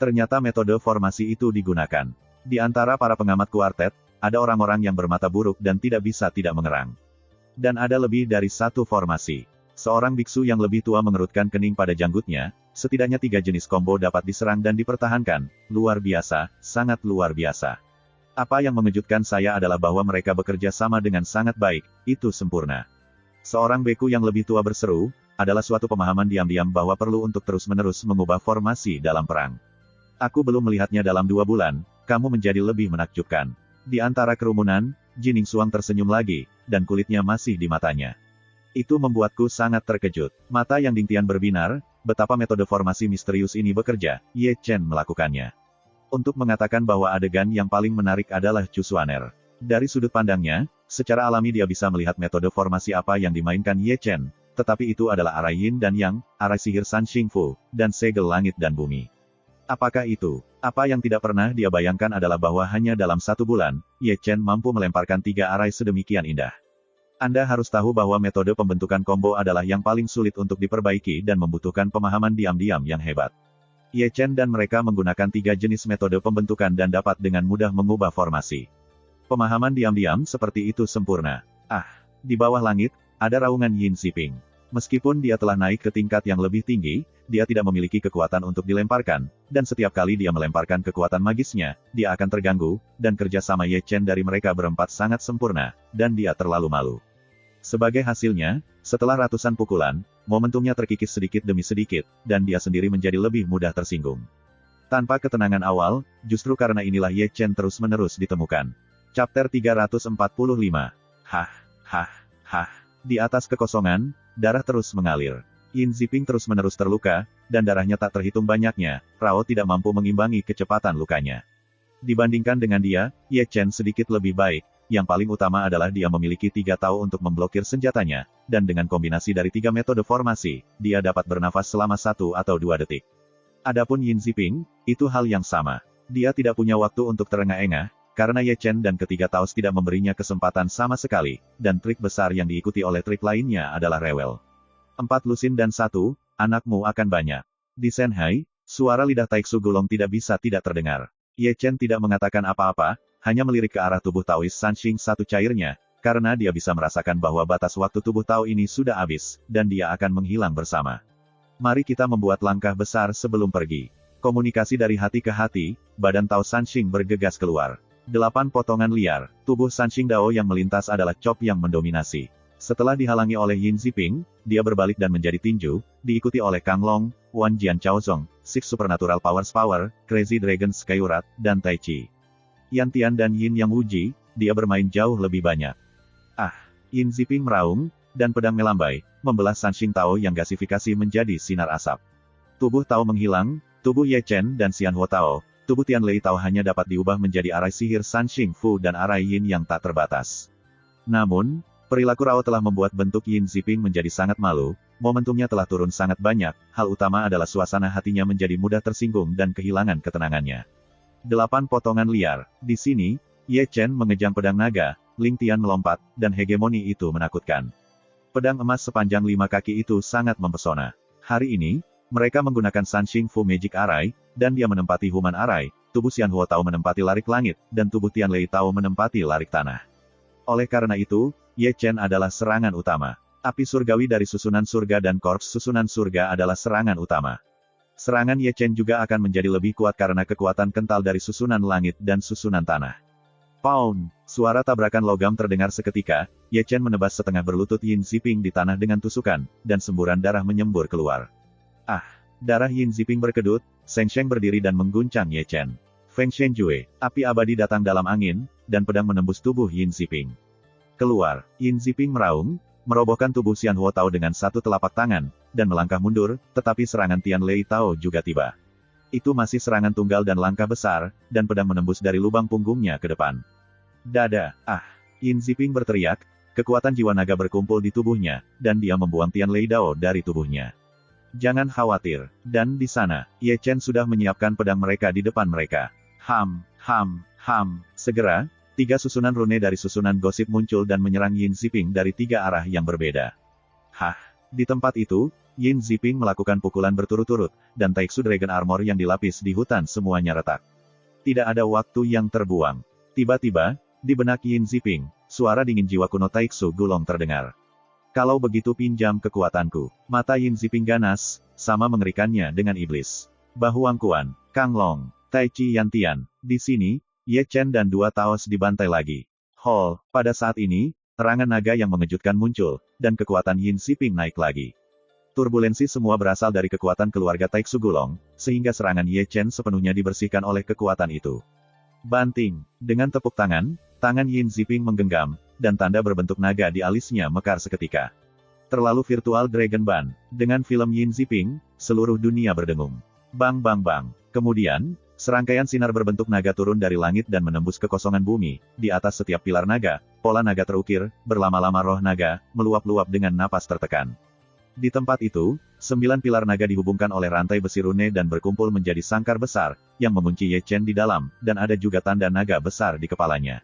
A: Ternyata metode formasi itu digunakan. Di antara para pengamat kuartet, ada orang-orang yang bermata buruk dan tidak bisa tidak mengerang. Dan ada lebih dari 1 formasi. Seorang biksu yang lebih tua mengerutkan kening pada janggutnya, setidaknya 3 jenis combo dapat diserang dan dipertahankan, luar biasa, sangat luar biasa. Apa yang mengejutkan saya adalah bahwa mereka bekerja sama dengan sangat baik, itu sempurna. Seorang beku yang lebih tua berseru, adalah suatu pemahaman diam-diam bahwa perlu untuk terus-menerus mengubah formasi dalam perang. Aku belum melihatnya dalam 2 bulan, kamu menjadi lebih menakjubkan. Di antara kerumunan, Jining Suang tersenyum lagi, dan kulitnya masih di matanya. Itu membuatku sangat terkejut. Mata yang Dingtian berbinar, betapa metode formasi misterius ini bekerja, Ye Chen melakukannya. Untuk mengatakan bahwa adegan yang paling menarik adalah Cusuaner. Dari sudut pandangnya, secara alami dia bisa melihat metode formasi apa yang dimainkan Ye Chen, tetapi itu adalah Arai Yin dan Yang, Arai Sihir San Xing Fu, dan Segel Langit dan Bumi. Apakah itu? Apa yang tidak pernah dia bayangkan adalah bahwa hanya dalam 1 bulan, Ye Chen mampu melemparkan 3 arai sedemikian indah. Anda harus tahu bahwa metode pembentukan combo adalah yang paling sulit untuk diperbaiki dan membutuhkan pemahaman diam-diam yang hebat. Ye Chen dan mereka menggunakan 3 jenis metode pembentukan dan dapat dengan mudah mengubah formasi. Pemahaman diam-diam seperti itu sempurna. Di bawah langit, ada raungan Yin Ziping. Meskipun dia telah naik ke tingkat yang lebih tinggi, dia tidak memiliki kekuatan untuk dilemparkan, dan setiap kali dia melemparkan kekuatan magisnya, dia akan terganggu, dan kerjasama Ye Chen dari mereka berempat sangat sempurna, dan dia terlalu malu. Sebagai hasilnya, setelah ratusan pukulan, momentumnya terkikis sedikit demi sedikit, dan dia sendiri menjadi lebih mudah tersinggung. Tanpa ketenangan awal, justru karena inilah Ye Chen terus-menerus ditemukan. Chapter 345. Di atas kekosongan, darah terus mengalir. Yin Ziping terus-menerus terluka, dan darahnya tak terhitung banyaknya. Rao tidak mampu mengimbangi kecepatan lukanya. Dibandingkan dengan dia, Ye Chen sedikit lebih baik. Yang paling utama adalah dia memiliki 3 tao untuk memblokir senjatanya, dan dengan kombinasi dari 3 metode formasi, dia dapat bernafas selama 1 atau 2 detik. Adapun Yin Ziping, itu hal yang sama. Dia tidak punya waktu untuk terengah-engah, karena Ye Chen dan ketiga Taos tidak memberinya kesempatan sama sekali, dan trik besar yang diikuti oleh trik lainnya adalah rewel. 4 lusin dan 1, anakmu akan banyak. Di Shanghai, suara lidah Taiksu Gulong tidak bisa tidak terdengar. Ye Chen tidak mengatakan apa-apa, hanya melirik ke arah tubuh Taois Sanxing satu cairnya, karena dia bisa merasakan bahwa batas waktu tubuh Tao ini sudah habis, dan dia akan menghilang bersama. Mari kita membuat langkah besar sebelum pergi. Komunikasi dari hati ke hati, badan Tao Sanxing bergegas keluar. 8 potongan liar, tubuh Sanxing Dao yang melintas adalah chop yang mendominasi. Setelah dihalangi oleh Yin Ziping, dia berbalik dan menjadi tinju, diikuti oleh Kang Long, Wan Jian Chaozong, Six Supernatural Powers Power, Crazy Dragon Skyurat, dan Tai Chi. Yan Tian dan Yin Yang Wuji, dia bermain jauh lebih banyak. Yin Ziping meraung, dan pedang melambai, membelah Sanxing Tao yang gasifikasi menjadi sinar asap. Tubuh Tao menghilang, tubuh Ye Chen dan Xian Huo Tao, tubuh Tian Lei Tao hanya dapat diubah menjadi arai sihir Sanxing Fu dan arai Yin yang tak terbatas. Namun, perilaku Rao telah membuat bentuk Yin Ziping menjadi sangat malu, momentumnya telah turun sangat banyak, hal utama adalah suasana hatinya menjadi mudah tersinggung dan kehilangan ketenangannya. 8 potongan liar. Di sini, Ye Chen mengejang pedang naga, Ling Tian melompat, dan hegemoni itu menakutkan. Pedang emas sepanjang 5 kaki itu sangat mempesona. Hari ini, mereka menggunakan Sanxing Fu Magic Arai, dan dia menempati Human Arai, tubuh Xian Huo Tao menempati larik langit, dan tubuh Tian Lei Tao menempati larik tanah. Oleh karena itu, Ye Chen adalah serangan utama. Api surgawi dari susunan surga dan korps susunan surga adalah serangan utama. Serangan Ye Chen juga akan menjadi lebih kuat karena kekuatan kental dari susunan langit dan susunan tanah. Pound! Suara tabrakan logam terdengar seketika, Ye Chen menebas setengah berlutut Yin Ziping di tanah dengan tusukan, dan semburan darah menyembur keluar. Darah Yin Ziping berkedut, Seng Sheng berdiri dan mengguncang Ye Chen. Feng Shenjue, api abadi datang dalam angin, dan pedang menembus tubuh Yin Ziping. Keluar, Yin Ziping meraung, merobohkan tubuh Xian Huo Tao dengan satu telapak tangan, dan melangkah mundur, tetapi serangan Tian Lei Tao juga tiba. Itu masih serangan tunggal dan langkah besar, dan pedang menembus dari lubang punggungnya ke depan. Dada! Yin Ziping berteriak, kekuatan jiwa naga berkumpul di tubuhnya, dan dia membuang Tian Lei Dao dari tubuhnya. Jangan khawatir. Dan di sana, Ye Chen sudah menyiapkan pedang mereka di depan mereka. Segera, 3 susunan rune dari susunan gosip muncul dan menyerang Yin Ziping dari 3 arah yang berbeda. Di tempat itu, Yin Ziping melakukan pukulan berturut-turut, dan Taiksu Dragon Armor yang dilapis di hutan semuanya retak. Tidak ada waktu yang terbuang. Tiba-tiba, di benak Yin Ziping, suara dingin jiwa kuno Taiksu Gulong terdengar. Kalau begitu pinjam kekuatanku. Mata Yin Ziping ganas, sama mengerikannya dengan iblis. Bahuang Kuan, Kang Long, Tai Chi Yan Tian. Di sini, Ye Chen dan 2 Taos dibantai lagi. Pada saat ini, terangan naga yang mengejutkan muncul, dan kekuatan Yin Ziping naik lagi. Turbulensi semua berasal dari kekuatan keluarga Taiksu Gulong, sehingga serangan Ye Chen sepenuhnya dibersihkan oleh kekuatan itu. Banting! Dengan tepuk tangan Yin Ziping menggenggam, dan tanda berbentuk naga di alisnya mekar seketika. Terlalu virtual Dragon Ban. Dengan film Yin Ziping, seluruh dunia berdengung. Bang bang bang. Kemudian, serangkaian sinar berbentuk naga turun dari langit dan menembus kekosongan bumi. Di atas setiap pilar naga, pola naga terukir, berlama-lama roh naga, meluap-luap dengan napas tertekan. Di tempat itu, 9 pilar naga dihubungkan oleh rantai besi rune dan berkumpul menjadi sangkar besar, yang mengunci Ye Chen di dalam, dan ada juga tanda naga besar di kepalanya.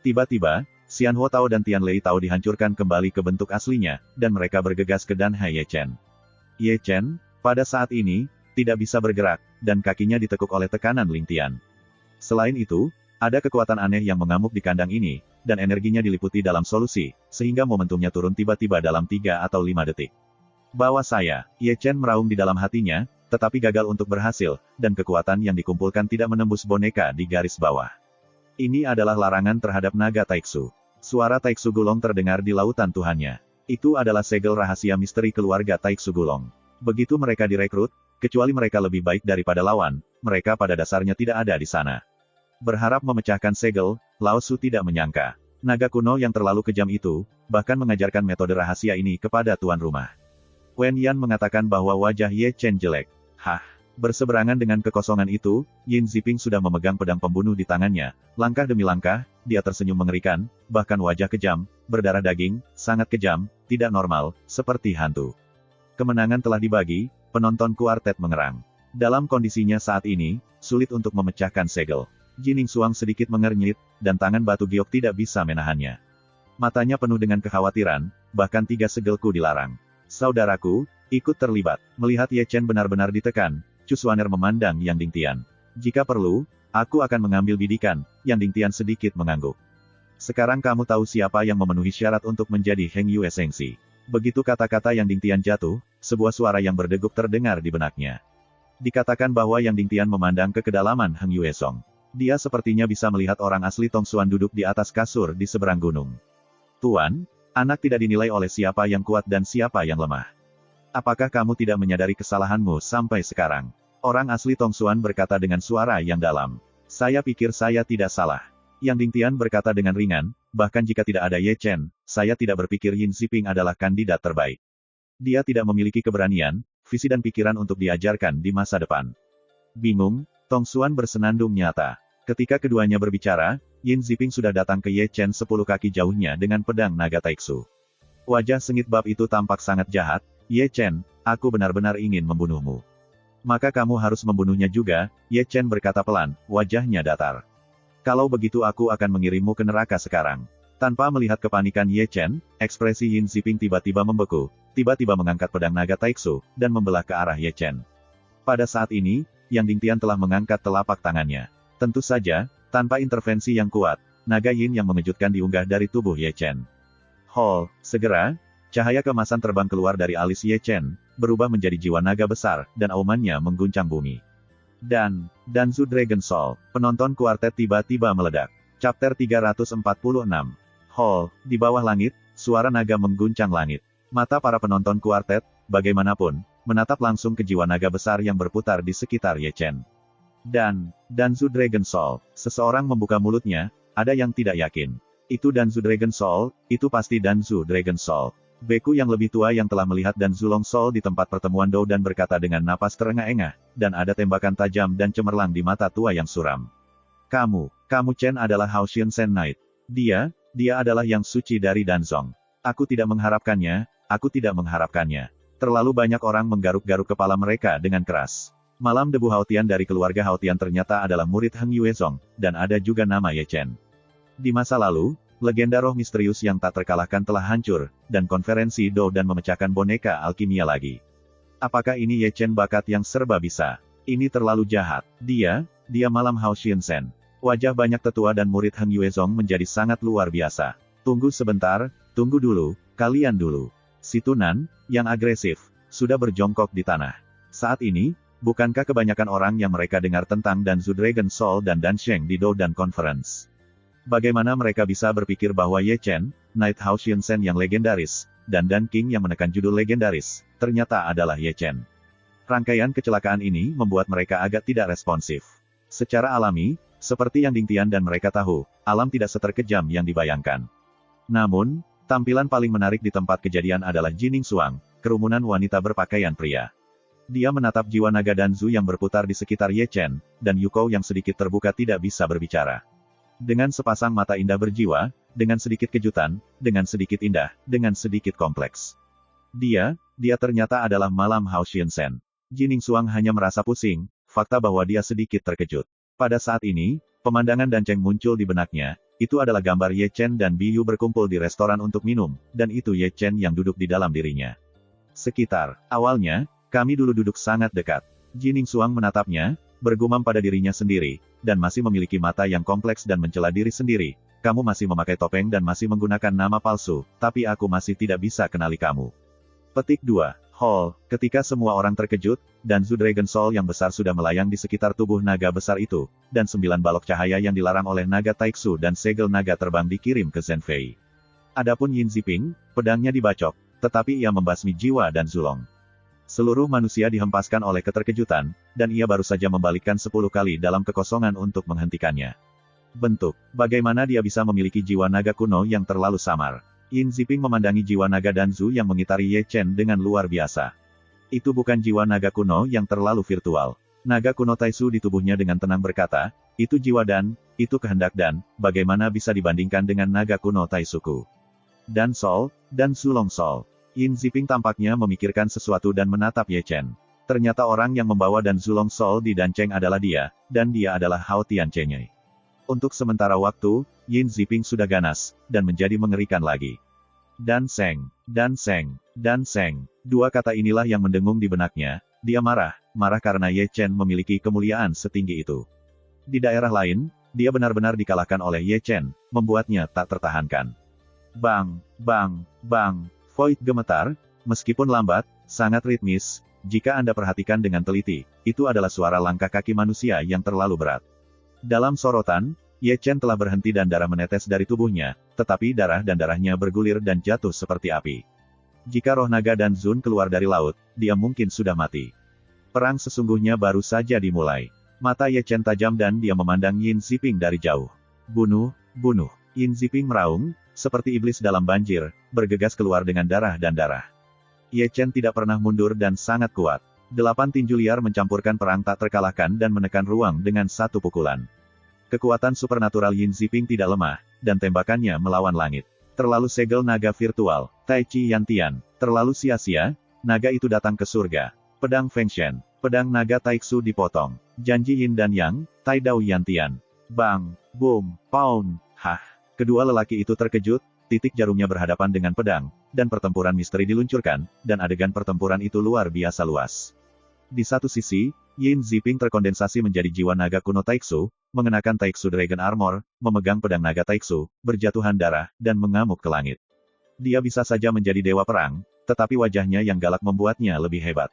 A: Tiba-tiba, Xian Huo Tao dan Tian Lei Tao dihancurkan kembali ke bentuk aslinya, dan mereka bergegas ke Dan Hai Ye Chen. Ye Chen, pada saat ini, tidak bisa bergerak, dan kakinya ditekuk oleh tekanan Ling Tian. Selain itu, ada kekuatan aneh yang mengamuk di kandang ini, dan energinya diliputi dalam solusi, sehingga momentumnya turun tiba-tiba dalam 3 atau 5 detik. Bawa saya, Ye Chen meraung di dalam hatinya, tetapi gagal untuk berhasil, dan kekuatan yang dikumpulkan tidak menembus boneka di garis bawah. Ini adalah larangan terhadap naga Taiksu. Suara Taiksu Gulong terdengar di lautan Tuhannya. Itu adalah segel rahasia misteri keluarga Taiksu Gulong. Begitu mereka direkrut, kecuali mereka lebih baik daripada lawan, mereka pada dasarnya tidak ada di sana. Berharap memecahkan segel, Lao Su tidak menyangka. Naga kuno yang terlalu kejam itu, bahkan mengajarkan metode rahasia ini kepada tuan rumah. Wen Yan mengatakan bahwa wajah Ye Chen jelek. Hah? Berseberangan dengan kekosongan itu, Yin Ziping sudah memegang pedang pembunuh di tangannya. Langkah demi langkah, dia tersenyum mengerikan, bahkan wajah kejam, berdarah daging, sangat kejam, tidak normal, seperti hantu. Kemenangan telah dibagi, penonton kuartet mengerang. Dalam kondisinya saat ini, sulit untuk memecahkan segel. Jining Suang sedikit mengernyit, dan tangan batu giok tidak bisa menahannya. Matanya penuh dengan kekhawatiran, bahkan 3 segelku dilarang. Saudaraku, ikut terlibat. Melihat Ye Chen benar-benar ditekan, Chu Xuaner memandang Yang Dingtian. Jika perlu, aku akan mengambil bidikan, Yang Dingtian sedikit mengangguk. Sekarang kamu tahu siapa yang memenuhi syarat untuk menjadi Heng Yue Sengsi. Begitu kata-kata Yang Dingtian jatuh, sebuah suara yang berdegup terdengar di benaknya. Dikatakan bahwa Yang Dingtian memandang ke kedalaman Heng Yue Song. Dia sepertinya bisa melihat orang asli Tong Xuan duduk di atas kasur di seberang gunung. Tuan, anak tidak dinilai oleh siapa yang kuat dan siapa yang lemah. Apakah kamu tidak menyadari kesalahanmu sampai sekarang? Orang asli Tong Xuan berkata dengan suara yang dalam. Saya pikir saya tidak salah. Yang Dingtian berkata dengan ringan, bahkan jika tidak ada Ye Chen, saya tidak berpikir Yin Ziping adalah kandidat terbaik. Dia tidak memiliki keberanian, visi dan pikiran untuk diajarkan di masa depan. Bingung, Tong Xuan bersenandung nyata. Ketika keduanya berbicara, Yin Ziping sudah datang ke Ye Chen 10 kaki jauhnya dengan pedang naga Taiksu. Wajah sengit bab itu tampak sangat jahat. Ye Chen, aku benar-benar ingin membunuhmu. Maka kamu harus membunuhnya juga, Ye Chen berkata pelan, wajahnya datar. Kalau begitu aku akan mengirimmu ke neraka sekarang. Tanpa melihat kepanikan Ye Chen, ekspresi Yin Ziping tiba-tiba membeku, tiba-tiba mengangkat pedang naga Taiksu, dan membelah ke arah Ye Chen. Pada saat ini, Yang Dingtian telah mengangkat telapak tangannya. Tentu saja, tanpa intervensi yang kuat, naga Yin yang mengejutkan diunggah dari tubuh Ye Chen. Segera, cahaya keemasan terbang keluar dari alis Ye Chen, berubah menjadi jiwa naga besar, dan aumannya mengguncang bumi. Danzu Dragon Soul, penonton kuartet tiba-tiba meledak. Chapter 346. Di bawah langit, suara naga mengguncang langit. Mata para penonton kuartet, bagaimanapun, menatap langsung ke jiwa naga besar yang berputar di sekitar Ye Chen. Danzu Dragon Soul, seseorang membuka mulutnya, ada yang tidak yakin. Itu Danzu Dragon Soul, itu pasti Danzu Dragon Soul. Beku yang lebih tua yang telah melihat Danzu Long Soul di tempat pertemuan Dou dan berkata dengan napas terengah-engah, dan ada tembakan tajam dan cemerlang di mata tua yang suram. Kamu Chen adalah Hao Xian Sen Knight. Dia adalah yang suci dari Danzong. Aku tidak mengharapkannya. Terlalu banyak orang menggaruk-garuk kepala mereka dengan keras. Malam debu Haotian dari keluarga Haotian ternyata adalah murid Heng Yuezong, dan ada juga nama Ye Chen. Di masa lalu, legenda roh misterius yang tak terkalahkan telah hancur, dan konferensi Dou dan memecahkan boneka alkimia lagi. Apakah ini Ye Chen bakat yang serba bisa? Ini terlalu jahat. Dia malam Hao Xian Sen. Wajah banyak tetua dan murid Heng Yuezong menjadi sangat luar biasa. Tunggu sebentar, tunggu dulu, kalian dulu. Si Tunan, yang agresif, sudah berjongkok di tanah. Saat ini, bukankah kebanyakan orang yang mereka dengar tentang Danzu Dragon Soul dan Dansheng di Dou dan Conference? Bagaimana mereka bisa berpikir bahwa Ye Chen, Knight Hao Xian Sen yang legendaris, dan Dan King yang menekan judul legendaris, ternyata adalah Ye Chen. Rangkaian kecelakaan ini membuat mereka agak tidak responsif. Secara alami, seperti yang Dingtian dan mereka tahu, alam tidak seterkejam yang dibayangkan. Namun, tampilan paling menarik di tempat kejadian adalah Jining Suang, kerumunan wanita berpakaian pria. Dia menatap jiwa naga Danzu yang berputar di sekitar Ye Chen, dan Yukou yang sedikit terbuka tidak bisa berbicara. Dengan sepasang mata indah berjiwa, dengan sedikit kejutan, dengan sedikit indah, dengan sedikit kompleks. Dia ternyata adalah malam Hao Xian Sen. Jining Suang hanya merasa pusing, fakta bahwa dia sedikit terkejut. Pada saat ini, pemandangan Dancheng muncul di benaknya, Itu adalah gambar Ye Chen dan Biyu berkumpul di restoran untuk minum, dan itu Ye Chen yang duduk di dalam dirinya. Awalnya, kami dulu duduk sangat dekat. Jining Xuang menatapnya, bergumam pada dirinya sendiri, dan masih memiliki mata yang kompleks dan mencela diri sendiri. Kamu masih memakai topeng dan masih menggunakan nama palsu, tapi aku masih tidak bisa kenali kamu. Petik 2. Hall, ketika semua orang terkejut, dan Zu Dragon Soul yang besar sudah melayang di sekitar tubuh naga besar itu, dan 9 balok cahaya yang dilarang oleh naga Taixu dan segel naga terbang dikirim ke Zhenfei. Adapun Yin Ziping, pedangnya dibacok, tetapi ia membasmi jiwa dan Zulong. Seluruh manusia dihempaskan oleh keterkejutan, dan ia baru saja membalikkan 10 kali dalam kekosongan untuk menghentikannya. Bentuk, bagaimana dia bisa memiliki jiwa naga kuno yang terlalu samar? Yin Ziping memandangi jiwa naga Danzu yang mengitari Ye Chen dengan luar biasa. Itu bukan jiwa naga kuno yang terlalu virtual. Naga kuno Taisu di tubuhnya dengan tenang berkata, itu jiwa dan, itu kehendak dan, bagaimana bisa dibandingkan dengan naga kuno Taisuku? Dan Sol, dan Sulong Sol. Yin Ziping tampaknya memikirkan sesuatu dan menatap Ye Chen. Ternyata orang yang membawa dan Zulong Sol di Dancheng adalah dia, dan dia adalah Hao Tiancheng. Untuk sementara waktu, Yin Ziping sudah ganas, dan menjadi mengerikan lagi. Dan Seng. Dua kata inilah yang mendengung di benaknya. Dia marah karena Ye Chen memiliki kemuliaan setinggi itu. Di daerah lain, dia benar-benar dikalahkan oleh Ye Chen, membuatnya tak tertahankan. Bang, bang, bang. Void gemetar, meskipun lambat, sangat ritmis. Jika Anda perhatikan dengan teliti, itu adalah suara langkah kaki manusia yang terlalu berat. Dalam sorotan, Ye Chen telah berhenti dan darah menetes dari tubuhnya, tetapi darah dan darahnya bergulir dan jatuh seperti api. Jika roh naga dan Zun keluar dari laut, dia mungkin sudah mati. Perang sesungguhnya baru saja dimulai. Mata Ye Chen tajam dan dia memandang Yin Ziping dari jauh. Bunuh, bunuh. Yin Ziping meraung, seperti iblis dalam banjir, bergegas keluar dengan darah dan darah. Ye Chen tidak pernah mundur dan sangat kuat. 8 tinju liar mencampurkan perang tak terkalahkan dan menekan ruang dengan satu pukulan. Kekuatan supernatural Yin Ziping tidak lemah, dan tembakannya melawan langit. Terlalu segel naga virtual, Tai Chi Yantian. Terlalu sia-sia, naga itu datang ke surga. Pedang Feng Shen, pedang naga Taixu dipotong. Janji Yin dan Yang, Tai Dao Yantian. Bang, boom, pound, hah. Kedua lelaki itu terkejut, titik jarumnya berhadapan dengan pedang, dan pertempuran misteri diluncurkan, dan adegan pertempuran itu luar biasa luas. Di satu sisi, Yin Ziping terkondensasi menjadi jiwa naga kuno Taixu, mengenakan Taixu Dragon Armor, memegang pedang naga Taixu, berjatuhan darah, dan mengamuk ke langit. Dia bisa saja menjadi dewa perang, tetapi wajahnya yang galak membuatnya lebih hebat.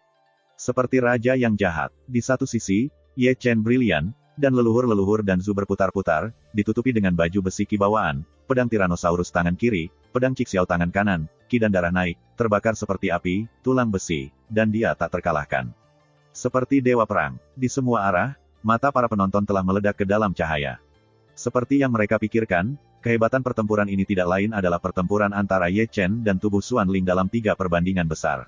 A: Seperti raja yang jahat. Di satu sisi, Ye Chen brilian, dan leluhur-leluhur dan Zu berputar-putar, ditutupi dengan baju besi kibawaan, pedang Tyrannosaurus tangan kiri, pedang Cixiao tangan kanan, ki dan darah naik, terbakar seperti api, tulang besi, dan dia tak terkalahkan. Seperti dewa perang, di semua arah, mata para penonton telah meledak ke dalam cahaya. Seperti yang mereka pikirkan, kehebatan pertempuran ini tidak lain adalah pertempuran antara Ye Chen dan tubuh Xuan Ling dalam 3 perbandingan besar.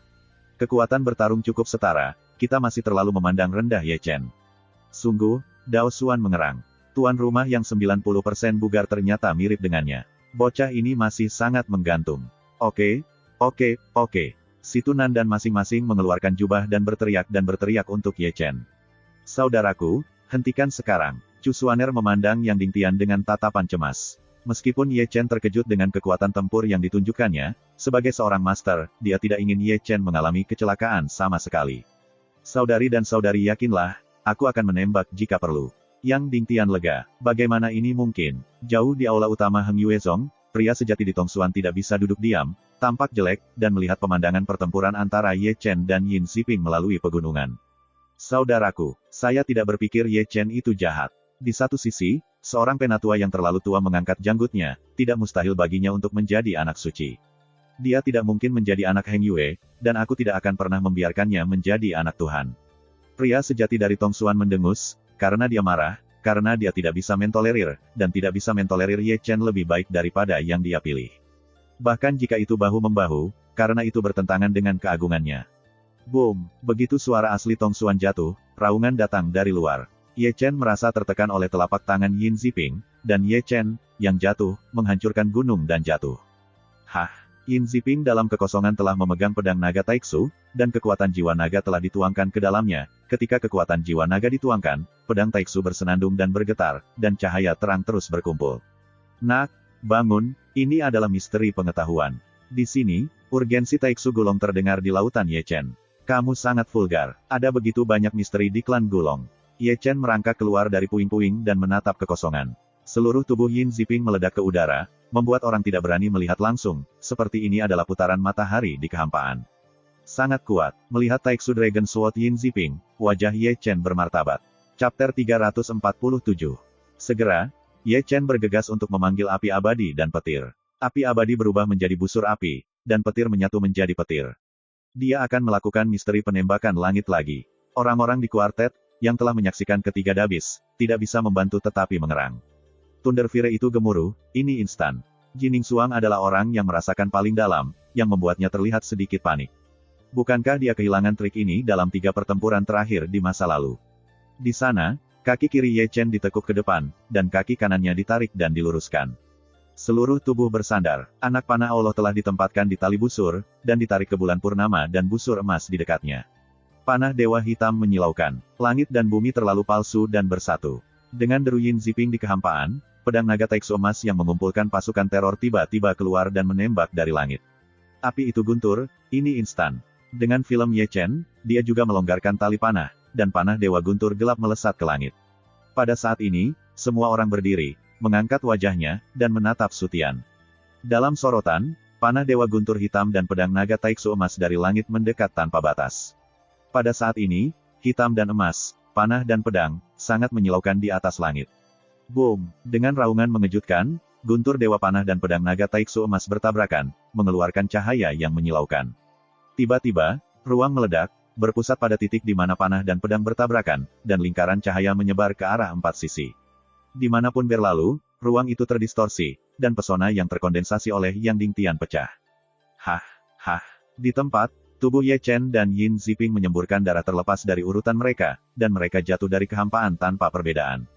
A: Kekuatan bertarung cukup setara, kita masih terlalu memandang rendah Ye Chen. Sungguh, Dao Xuan mengerang. Tuan rumah yang 90% bugar ternyata mirip dengannya. Bocah ini masih sangat menggantung. Oke. Situ Nan dan masing-masing mengeluarkan jubah dan berteriak untuk Ye Chen. Saudaraku, hentikan sekarang. Chu Xuaner memandang Yang Dingtian dengan tatapan cemas. Meskipun Ye Chen terkejut dengan kekuatan tempur yang ditunjukkannya, sebagai seorang master, dia tidak ingin Ye Chen mengalami kecelakaan sama sekali. Saudari dan saudari yakinlah, aku akan menembak jika perlu. Yang Dingtian lega. Bagaimana ini mungkin? Jauh di aula utama Heng Yuezong, pria sejati di Tongsuan tidak bisa duduk diam, tampak jelek, dan melihat pemandangan pertempuran antara Ye Chen dan Yin Ziping melalui pegunungan. Saudaraku, saya tidak berpikir Ye Chen itu jahat. Di satu sisi, seorang penatua yang terlalu tua mengangkat janggutnya, tidak mustahil baginya untuk menjadi anak suci. Dia tidak mungkin menjadi anak Heng Yue, dan aku tidak akan pernah membiarkannya menjadi anak Tuhan. Pria sejati dari Tongsuan mendengus, karena dia marah, karena dia tidak bisa mentolerir, dan tidak bisa mentolerir Ye Chen lebih baik daripada yang dia pilih. Bahkan jika itu bahu-membahu, karena itu bertentangan dengan keagungannya. Boom, begitu suara asli Tongsuan jatuh, raungan datang dari luar. Ye Chen merasa tertekan oleh telapak tangan Yin Ziping, dan Ye Chen, yang jatuh, menghancurkan gunung dan jatuh. Hah! Yin Ziping dalam kekosongan telah memegang pedang naga Taixu, dan kekuatan jiwa naga telah dituangkan ke dalamnya. Ketika kekuatan jiwa naga dituangkan, pedang Taixu bersenandung dan bergetar, dan cahaya terang terus berkumpul. Nak, bangun, ini adalah misteri pengetahuan. Di sini, urgensi Taiksu Gulong terdengar di lautan Ye Chen. Kamu sangat vulgar, ada begitu banyak misteri di klan Gulong. Ye Chen merangkak keluar dari puing-puing dan menatap kekosongan. Seluruh tubuh Yin Ziping meledak ke udara, membuat orang tidak berani melihat langsung, seperti ini adalah putaran matahari di kehampaan. Sangat kuat, melihat Taiksu Dragon Sword Yin Ziping, wajah Ye Chen bermartabat. Chapter 347. Segera, Ye Chen bergegas untuk memanggil api abadi dan petir. Api abadi berubah menjadi busur api, dan petir menyatu menjadi petir. Dia akan melakukan misteri penembakan langit lagi. Orang-orang di kuartet, yang telah menyaksikan ketiga dabis, tidak bisa membantu tetapi mengerang. Thunderfire itu gemuruh, ini instan. Jining Xuang adalah orang yang merasakan paling dalam, yang membuatnya terlihat sedikit panik. Bukankah dia kehilangan trik ini dalam 3 pertempuran terakhir di masa lalu? Di sana, kaki kiri Ye Chen ditekuk ke depan, dan kaki kanannya ditarik dan diluruskan. Seluruh tubuh bersandar, anak panah Allah telah ditempatkan di tali busur, dan ditarik ke bulan purnama dan busur emas di dekatnya. Panah Dewa Hitam menyilaukan, langit dan bumi terlalu palsu dan bersatu. Dengan deru Yin Ziping di kehampaan, pedang naga Taiksu emas yang mengumpulkan pasukan teror tiba-tiba keluar dan menembak dari langit. Api itu guntur, ini instan. Dengan film Ye Chen, dia juga melonggarkan tali panah, dan panah Dewa Guntur gelap melesat ke langit. Pada saat ini, semua orang berdiri, mengangkat wajahnya, dan menatap Sutian. Dalam sorotan, panah Dewa Guntur hitam dan pedang naga Taiksu emas dari langit mendekat tanpa batas. Pada saat ini, hitam dan emas, panah dan pedang, sangat menyilaukan di atas langit. Boom! Dengan raungan mengejutkan, guntur Dewa Panah dan pedang naga Taiksu emas bertabrakan, mengeluarkan cahaya yang menyilaukan. Tiba-tiba, ruang meledak, berpusat pada titik di mana panah dan pedang bertabrakan, dan lingkaran cahaya menyebar ke arah 4 sisi. Dimanapun berlalu, ruang itu terdistorsi, dan pesona yang terkondensasi oleh Yang Dingtian pecah. Hah, hah. Di tempat, tubuh Ye Chen dan Yin Ziping menyemburkan darah terlepas dari urutan mereka, dan mereka jatuh dari kehampaan tanpa perbedaan.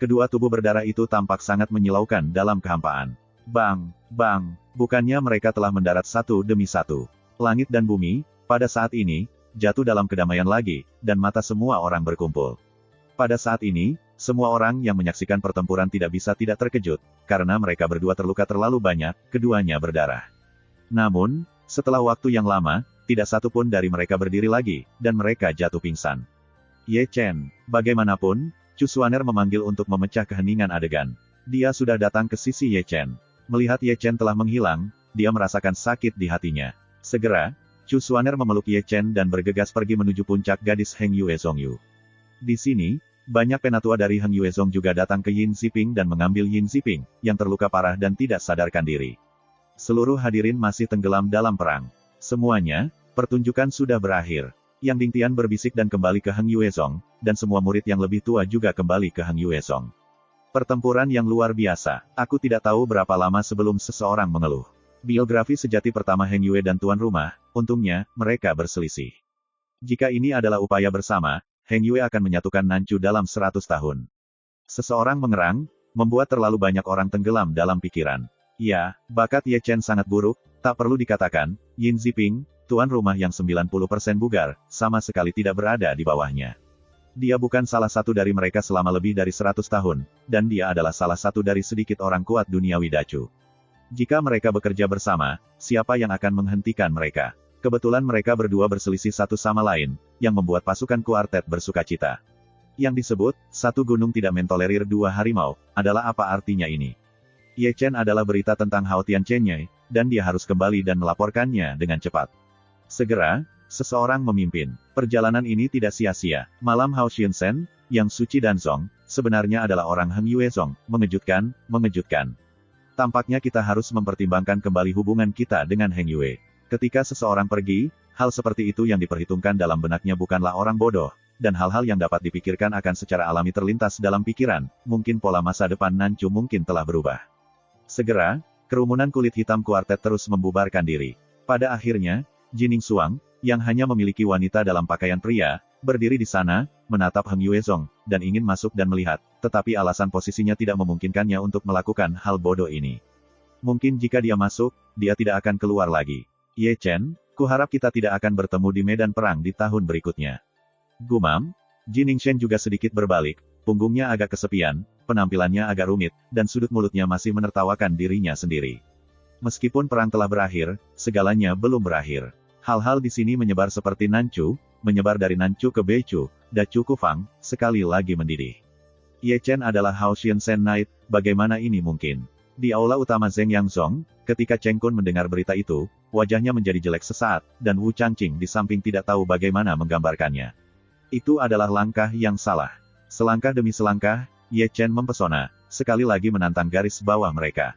A: Kedua tubuh berdarah itu tampak sangat menyilaukan dalam kehampaan. Bang, bang, bukannya mereka telah mendarat satu demi satu. Langit dan bumi, pada saat ini, jatuh dalam kedamaian lagi, dan mata semua orang berkumpul. Pada saat ini, semua orang yang menyaksikan pertempuran tidak bisa tidak terkejut, karena mereka berdua terluka terlalu banyak, keduanya berdarah. Namun, setelah waktu yang lama, tidak satu pun dari mereka berdiri lagi, dan mereka jatuh pingsan. Ye Chen, bagaimanapun, Chu Xuaner memanggil untuk memecah keheningan adegan. Dia sudah datang ke sisi Ye Chen. Melihat Ye Chen telah menghilang, dia merasakan sakit di hatinya. Segera, Chu Xuaner memeluk Ye Chen dan bergegas pergi menuju puncak gadis Heng Yue Zongyu. Di sini, banyak penatua dari Heng Yue Zong juga datang ke Yin Ziping dan mengambil Yin Ziping, yang terluka parah dan tidak sadarkan diri. Seluruh hadirin masih tenggelam dalam perang. Semuanya, pertunjukan sudah berakhir. Yang Dingtian berbisik dan kembali ke Heng Yue Zong, dan semua murid yang lebih tua juga kembali ke Heng Yue Zong. Pertempuran yang luar biasa, aku tidak tahu berapa lama sebelum seseorang mengeluh. Biografi sejati pertama Heng Yue dan tuan rumah, untungnya, mereka berselisih. Jika ini adalah upaya bersama, Heng Yue akan menyatukan Nanchu dalam 100 tahun. Seseorang mengerang, membuat terlalu banyak orang tenggelam dalam pikiran. Ya, bakat Ye Chen sangat buruk, tak perlu dikatakan, Yin Ziping, tuan rumah yang 90% bugar, sama sekali tidak berada di bawahnya. Dia bukan salah satu dari mereka selama lebih dari 100 tahun, dan dia adalah salah satu dari sedikit orang kuat duniawi Dacu. Jika mereka bekerja bersama, siapa yang akan menghentikan mereka? Kebetulan mereka berdua berselisih satu sama lain, yang membuat pasukan kuartet bersukacita. Yang disebut, satu gunung tidak mentolerir dua harimau, adalah apa artinya ini? Ye Chen adalah berita tentang Hao Tiancheng, dan dia harus kembali dan melaporkannya dengan cepat. Segera, seseorang memimpin. Perjalanan ini tidak sia-sia. Malam Hao Xiansen, Yang Suci dan Zong, sebenarnya adalah orang Heng Yue Zong, mengejutkan, mengejutkan. Tampaknya kita harus mempertimbangkan kembali hubungan kita dengan Heng Yue. Ketika seseorang pergi, hal seperti itu yang diperhitungkan dalam benaknya bukanlah orang bodoh, dan hal-hal yang dapat dipikirkan akan secara alami terlintas dalam pikiran, mungkin pola masa depan Nanchu mungkin telah berubah. Segera, kerumunan kulit hitam kuartet terus membubarkan diri. Pada akhirnya, Jining Xuang, yang hanya memiliki wanita dalam pakaian pria, berdiri di sana, menatap Heng Yue Zong, dan ingin masuk dan melihat, tetapi alasan posisinya tidak memungkinkannya untuk melakukan hal bodoh ini. Mungkin jika dia masuk, dia tidak akan keluar lagi. Ye Chen, kuharap kita tidak akan bertemu di medan perang di tahun berikutnya. Gumam, Jining Shen juga sedikit berbalik, punggungnya agak kesepian, penampilannya agak rumit, dan sudut mulutnya masih menertawakan dirinya sendiri. Meskipun perang telah berakhir, segalanya belum berakhir. Hal-hal di sini menyebar seperti Nanchu, menyebar dari Nanchu ke Beichu, Dachu ke Fang, sekali lagi mendidih. Ye Chen adalah Hao Xianzhen Knight, bagaimana ini mungkin? Di aula utama Zheng Yangzong, ketika Cheng Kun mendengar berita itu, wajahnya menjadi jelek sesaat, dan Wu Changqing di samping tidak tahu bagaimana menggambarkannya. Itu adalah langkah yang salah. Selangkah demi selangkah, Ye Chen mempesona, sekali lagi menantang garis bawah mereka.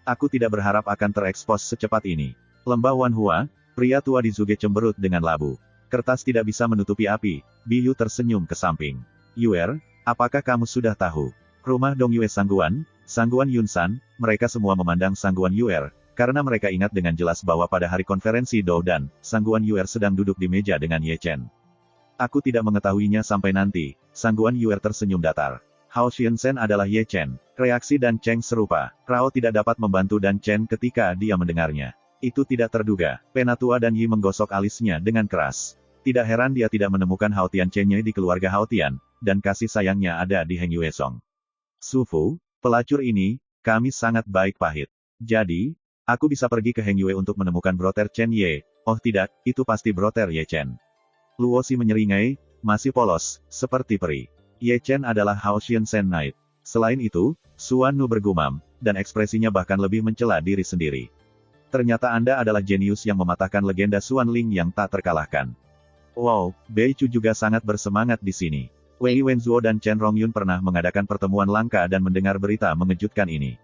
A: Aku tidak berharap akan terekspos secepat ini. Lembah Wanhua, pria tua di Zuge cemberut dengan labu. Kertas tidak bisa menutupi api, Biyu tersenyum ke samping. Yuer, apakah kamu sudah tahu? Rumah Dong Yue Sangguan, Sangguan Yunsan, mereka semua memandang Sangguan Yuer, karena mereka ingat dengan jelas bahwa pada hari konferensi Dou Dan, Sangguan Yuer sedang duduk di meja dengan Ye Chen. Aku tidak mengetahuinya sampai nanti, Sangguan Yuer tersenyum datar. Hao Xianzhen adalah Ye Chen. Reaksi Dan Cheng serupa. Rao tidak dapat membantu Dan Chen ketika dia mendengarnya. Itu tidak terduga. Penatua Dan Yi menggosok alisnya dengan keras. Tidak heran dia tidak menemukan Hao Tianchen di keluarga Hao Tian, dan kasih sayangnya ada di Heng Yuesong. Su Fu, pelacur ini, kami sangat baik pahit. Jadi, aku bisa pergi ke Heng Yue untuk menemukan broter Chen Ye. Oh tidak, itu pasti broter Ye Chen. Luo Xi menyeringai, masih polos, seperti peri. Ye Chen adalah Hao Xianzhen Knight. Selain itu, Suan Nu bergumam, dan ekspresinya bahkan lebih mencela diri sendiri. Ternyata Anda adalah jenius yang mematahkan legenda Suan Ling yang tak terkalahkan. Wow, Bei Chu juga sangat bersemangat di sini. Wei Wenzuo dan Chen Rongyun pernah mengadakan pertemuan langka dan mendengar berita mengejutkan ini.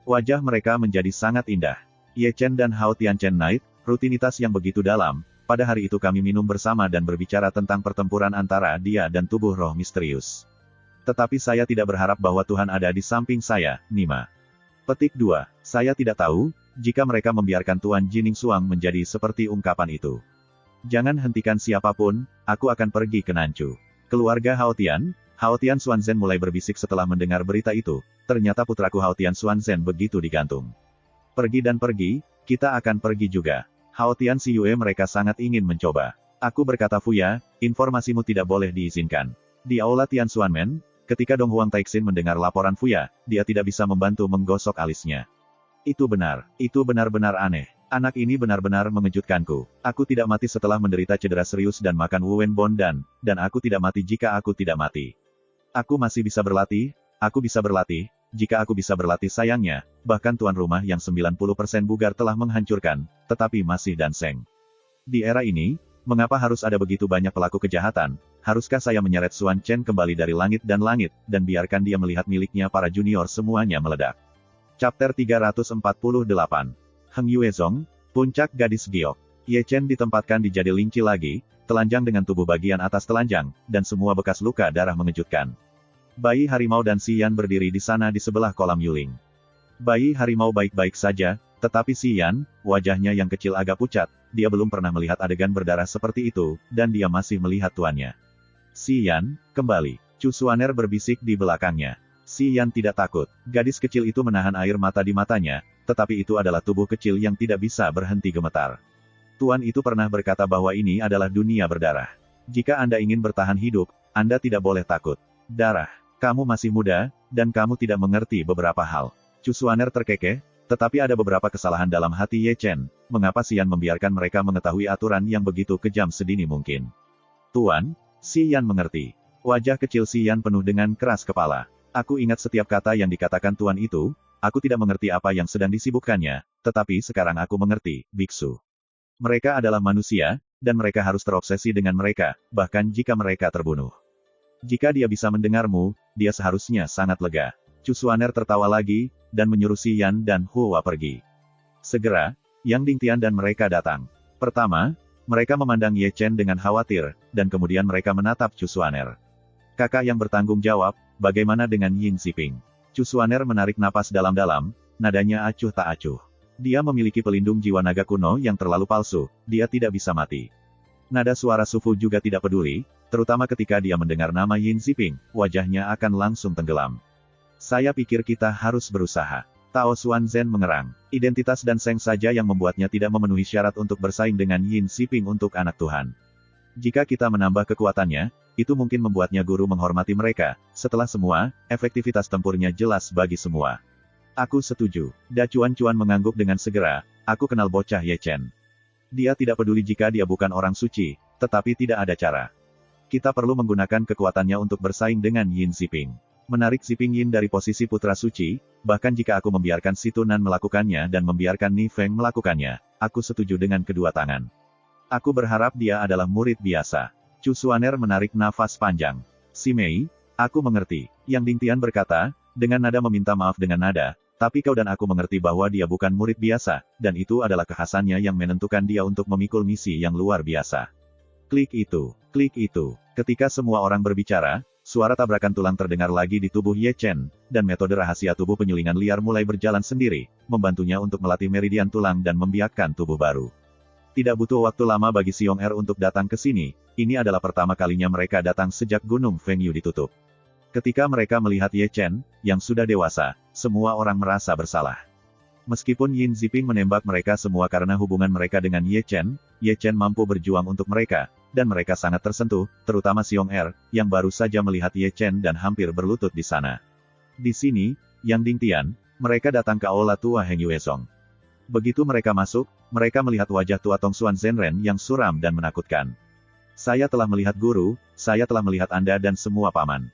A: Wajah mereka menjadi sangat indah. Ye Chen dan Hao Tianchen Knight, rutinitas yang begitu dalam. Pada hari itu kami minum bersama dan berbicara tentang pertempuran antara dia dan tubuh roh misterius. Tetapi saya tidak berharap bahwa Tuhan ada di samping saya, Nima. Petik 2. Saya tidak tahu, jika mereka membiarkan Tuan Jining Suang menjadi seperti ungkapan itu. Jangan hentikan siapapun, aku akan pergi ke Nanchu. Keluarga Hao Tian Xuanzhen mulai berbisik setelah mendengar berita itu, ternyata putraku Hao Tian Xuanzhen begitu digantung. Pergi dan pergi, kita akan pergi juga. Hao Tian Si Yue mereka sangat ingin mencoba. Aku berkata Fuya, informasimu tidak boleh diizinkan. Di aula Tian Xuanmen, ketika Dong Huang Taixin mendengar laporan Fuya, dia tidak bisa membantu menggosok alisnya. Itu benar-benar aneh. Anak ini benar-benar mengejutkanku. Aku tidak mati setelah menderita cedera serius dan makan Wu Wen Bon dan aku tidak mati jika aku tidak mati. Aku masih bisa berlatih, jika aku bisa berlatih sayangnya, bahkan tuan rumah yang 90% bugar telah menghancurkan, tetapi masih Dan Seng. Di era ini, mengapa harus ada begitu banyak pelaku kejahatan? Haruskah saya menyeret Suan Chen kembali dari langit, dan biarkan dia melihat miliknya para junior semuanya meledak? Chapter 348 Heng Yuezong, Puncak Gadis Giok. Ye Chen ditempatkan di jadi linci lagi, telanjang dengan tubuh bagian atas telanjang, dan semua bekas luka darah mengejutkan. Bayi harimau dan Si Yan berdiri di sana di sebelah kolam Yuling. Bayi harimau baik-baik saja, tetapi Si Yan, wajahnya yang kecil agak pucat, dia belum pernah melihat adegan berdarah seperti itu, dan dia masih melihat tuannya. Si Yan, kembali. Chu Xuaner berbisik di belakangnya. Si Yan tidak takut. Gadis kecil itu menahan air mata di matanya, tetapi itu adalah tubuh kecil yang tidak bisa berhenti gemetar. Tuan itu pernah berkata bahwa ini adalah dunia berdarah. Jika Anda ingin bertahan hidup, Anda tidak boleh takut. Darah. Kamu masih muda, dan kamu tidak mengerti beberapa hal. Chu Xuaner terkekeh, tetapi ada beberapa kesalahan dalam hati Ye Chen. Mengapa Si Yan membiarkan mereka mengetahui aturan yang begitu kejam sedini mungkin? Tuan, Si Yan mengerti. Wajah kecil Si Yan penuh dengan keras kepala. Aku ingat setiap kata yang dikatakan Tuan itu. Aku tidak mengerti apa yang sedang disibukkannya, tetapi sekarang aku mengerti, biksu. Mereka adalah manusia, dan mereka harus terobsesi dengan mereka, bahkan jika mereka terbunuh. Jika dia bisa mendengarmu, dia seharusnya sangat lega. Chu Xuaner tertawa lagi, dan menyuruh Si Yan dan Hua pergi. Segera, Yang Dingtian dan mereka datang. Pertama, mereka memandang Ye Chen dengan khawatir, dan kemudian mereka menatap Chu Xuaner. Kakak yang bertanggung jawab, bagaimana dengan Yin Xiping? Chu Xuaner menarik napas dalam-dalam, nadanya acuh tak acuh. Dia memiliki pelindung jiwa naga kuno yang terlalu palsu, dia tidak bisa mati. Nada suara Su Fu juga tidak peduli, terutama ketika dia mendengar nama Yin Xiping, wajahnya akan langsung tenggelam. Saya pikir kita harus berusaha. Tao Xuanzhen mengerang. Identitas Dan Seng saja yang membuatnya tidak memenuhi syarat untuk bersaing dengan Yin Xiping untuk anak Tuhan. Jika kita menambah kekuatannya, itu mungkin membuatnya guru menghormati mereka. Setelah semua, efektivitas tempurnya jelas bagi semua. Aku setuju. Da Cuan-Cuan mengangguk dengan segera. Aku kenal bocah Ye Chen. Dia tidak peduli jika dia bukan orang suci, tetapi tidak ada cara. Kita perlu menggunakan kekuatannya untuk bersaing dengan Yin Ziping. Menarik Ziping Yin dari posisi putra suci, bahkan jika aku membiarkan si Tunan melakukannya dan membiarkan Ni Feng melakukannya, aku setuju dengan kedua tangan. Aku berharap dia adalah murid biasa. Chu Xuaner menarik nafas panjang. Si Mei, aku mengerti. Yang Dingtian berkata, dengan nada meminta maaf dengan nada, tapi kau dan aku mengerti bahwa dia bukan murid biasa, dan itu adalah kekhasannya yang menentukan dia untuk memikul misi yang luar biasa. Klik itu, klik itu. Ketika semua orang berbicara, suara tabrakan tulang terdengar lagi di tubuh Ye Chen, dan metode rahasia tubuh penyulingan liar mulai berjalan sendiri, membantunya untuk melatih meridian tulang dan membiakkan tubuh baru. Tidak butuh waktu lama bagi Xiong Er untuk datang ke sini, ini adalah pertama kalinya mereka datang sejak Gunung Fengyu ditutup. Ketika mereka melihat Ye Chen, yang sudah dewasa, semua orang merasa bersalah. Meskipun Yin Ziping menembak mereka semua karena hubungan mereka dengan Ye Chen mampu berjuang untuk mereka, dan mereka sangat tersentuh, terutama Xiong Er, yang baru saja melihat Ye Chen dan hampir berlutut di sana. Di sini, Yang Dingtian, mereka datang ke aula tua Heng Yuezong. Begitu mereka masuk, mereka melihat wajah tua Tongxuan Zhenren yang suram dan menakutkan. Saya telah melihat guru, saya telah melihat Anda dan semua paman.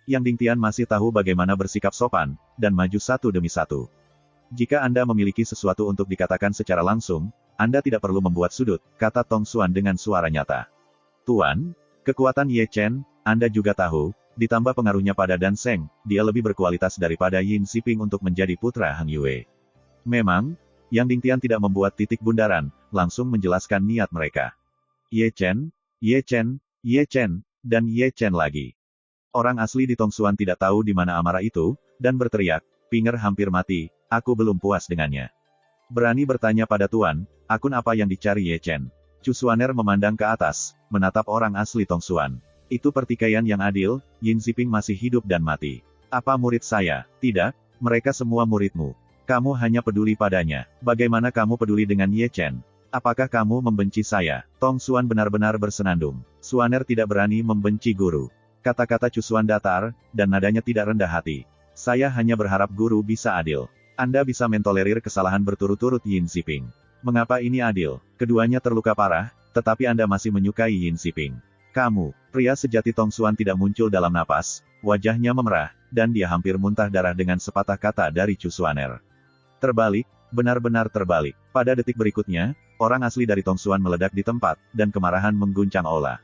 A: Yang Dingtian masih tahu bagaimana bersikap sopan, dan maju satu demi satu. Jika Anda memiliki sesuatu untuk dikatakan secara langsung, Anda tidak perlu membuat sudut, kata Tongxuan dengan suara nyata. Tuan, kekuatan Ye Chen, Anda juga tahu, ditambah pengaruhnya pada Danseng, dia lebih berkualitas daripada Yin Ziping untuk menjadi putra Heng Yue. Memang, Yang Dingtian tidak membuat titik bundaran, langsung menjelaskan niat mereka. Ye Chen, Ye Chen, Ye Chen, dan Ye Chen lagi. Orang asli di Tongxuan tidak tahu di mana amarah itu, dan berteriak, Pinger hampir mati, aku belum puas dengannya. Berani bertanya pada Tuan, akun apa yang dicari Ye Chen? Chu Xuaner memandang ke atas, menatap orang asli Tongxuan. Itu pertikaian yang adil, Yin Ziping masih hidup dan mati. Apa murid saya? Tidak, mereka semua muridmu. Kamu hanya peduli padanya. Bagaimana kamu peduli dengan Ye Chen? Apakah kamu membenci saya? Tongxuan benar-benar bersenandung. Xuaner tidak berani membenci guru. Kata-kata Chu Xuan datar, dan nadanya tidak rendah hati. Saya hanya berharap guru bisa adil. Anda bisa mentolerir kesalahan berturut-turut Yin Ziping. Mengapa ini adil? Keduanya terluka parah, tetapi Anda masih menyukai Yin Ziping. Kamu, pria sejati Tongxuan tidak muncul dalam napas, wajahnya memerah, dan dia hampir muntah darah dengan sepatah kata dari Chu Xuaner. Terbalik, benar-benar terbalik. Pada detik berikutnya, orang asli dari Tongxuan meledak di tempat, dan kemarahan mengguncang aula.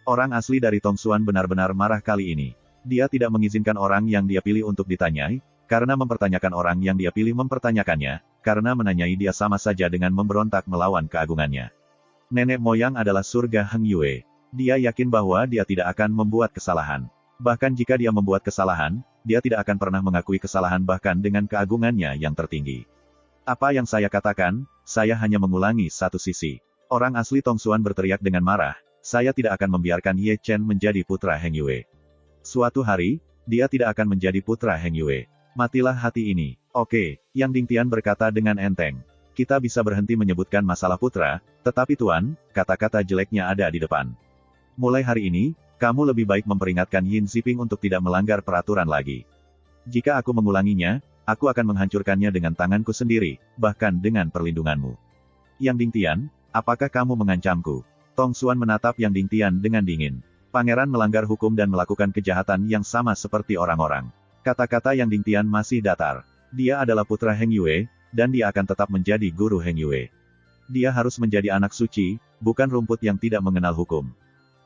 A: Orang asli dari Tongxuan benar-benar marah kali ini. Dia tidak mengizinkan orang yang dia pilih untuk ditanyai, karena mempertanyakan orang yang dia pilih mempertanyakannya, karena menanyai dia sama saja dengan memberontak melawan keagungannya. Nenek moyang adalah surga Heng Yue. Dia yakin bahwa dia tidak akan membuat kesalahan. Bahkan jika dia membuat kesalahan, dia tidak akan pernah mengakui kesalahan bahkan dengan keagungannya yang tertinggi. Apa yang saya katakan, saya hanya mengulangi satu sisi. Orang asli Tongxuan berteriak dengan marah, saya tidak akan membiarkan Ye Chen menjadi putra Heng Yue. Suatu hari, dia tidak akan menjadi putra Heng Yue. Matilah hati ini. Oke, Yang Dingtian berkata dengan enteng. Kita bisa berhenti menyebutkan masalah putra, tetapi Tuan, kata-kata jeleknya ada di depan. Mulai hari ini, kamu lebih baik memperingatkan Yin Ziping untuk tidak melanggar peraturan lagi. Jika aku mengulanginya, aku akan menghancurkannya dengan tanganku sendiri, bahkan dengan perlindunganmu. Yang Dingtian, apakah kamu mengancamku? Tongxuan menatap Yang Dingtian dengan dingin. Pangeran melanggar hukum dan melakukan kejahatan yang sama seperti orang-orang. Kata-kata Yang Dingtian masih datar. Dia adalah putra Heng Yue, dan dia akan tetap menjadi guru Heng Yue. Dia harus menjadi anak suci, bukan rumput yang tidak mengenal hukum.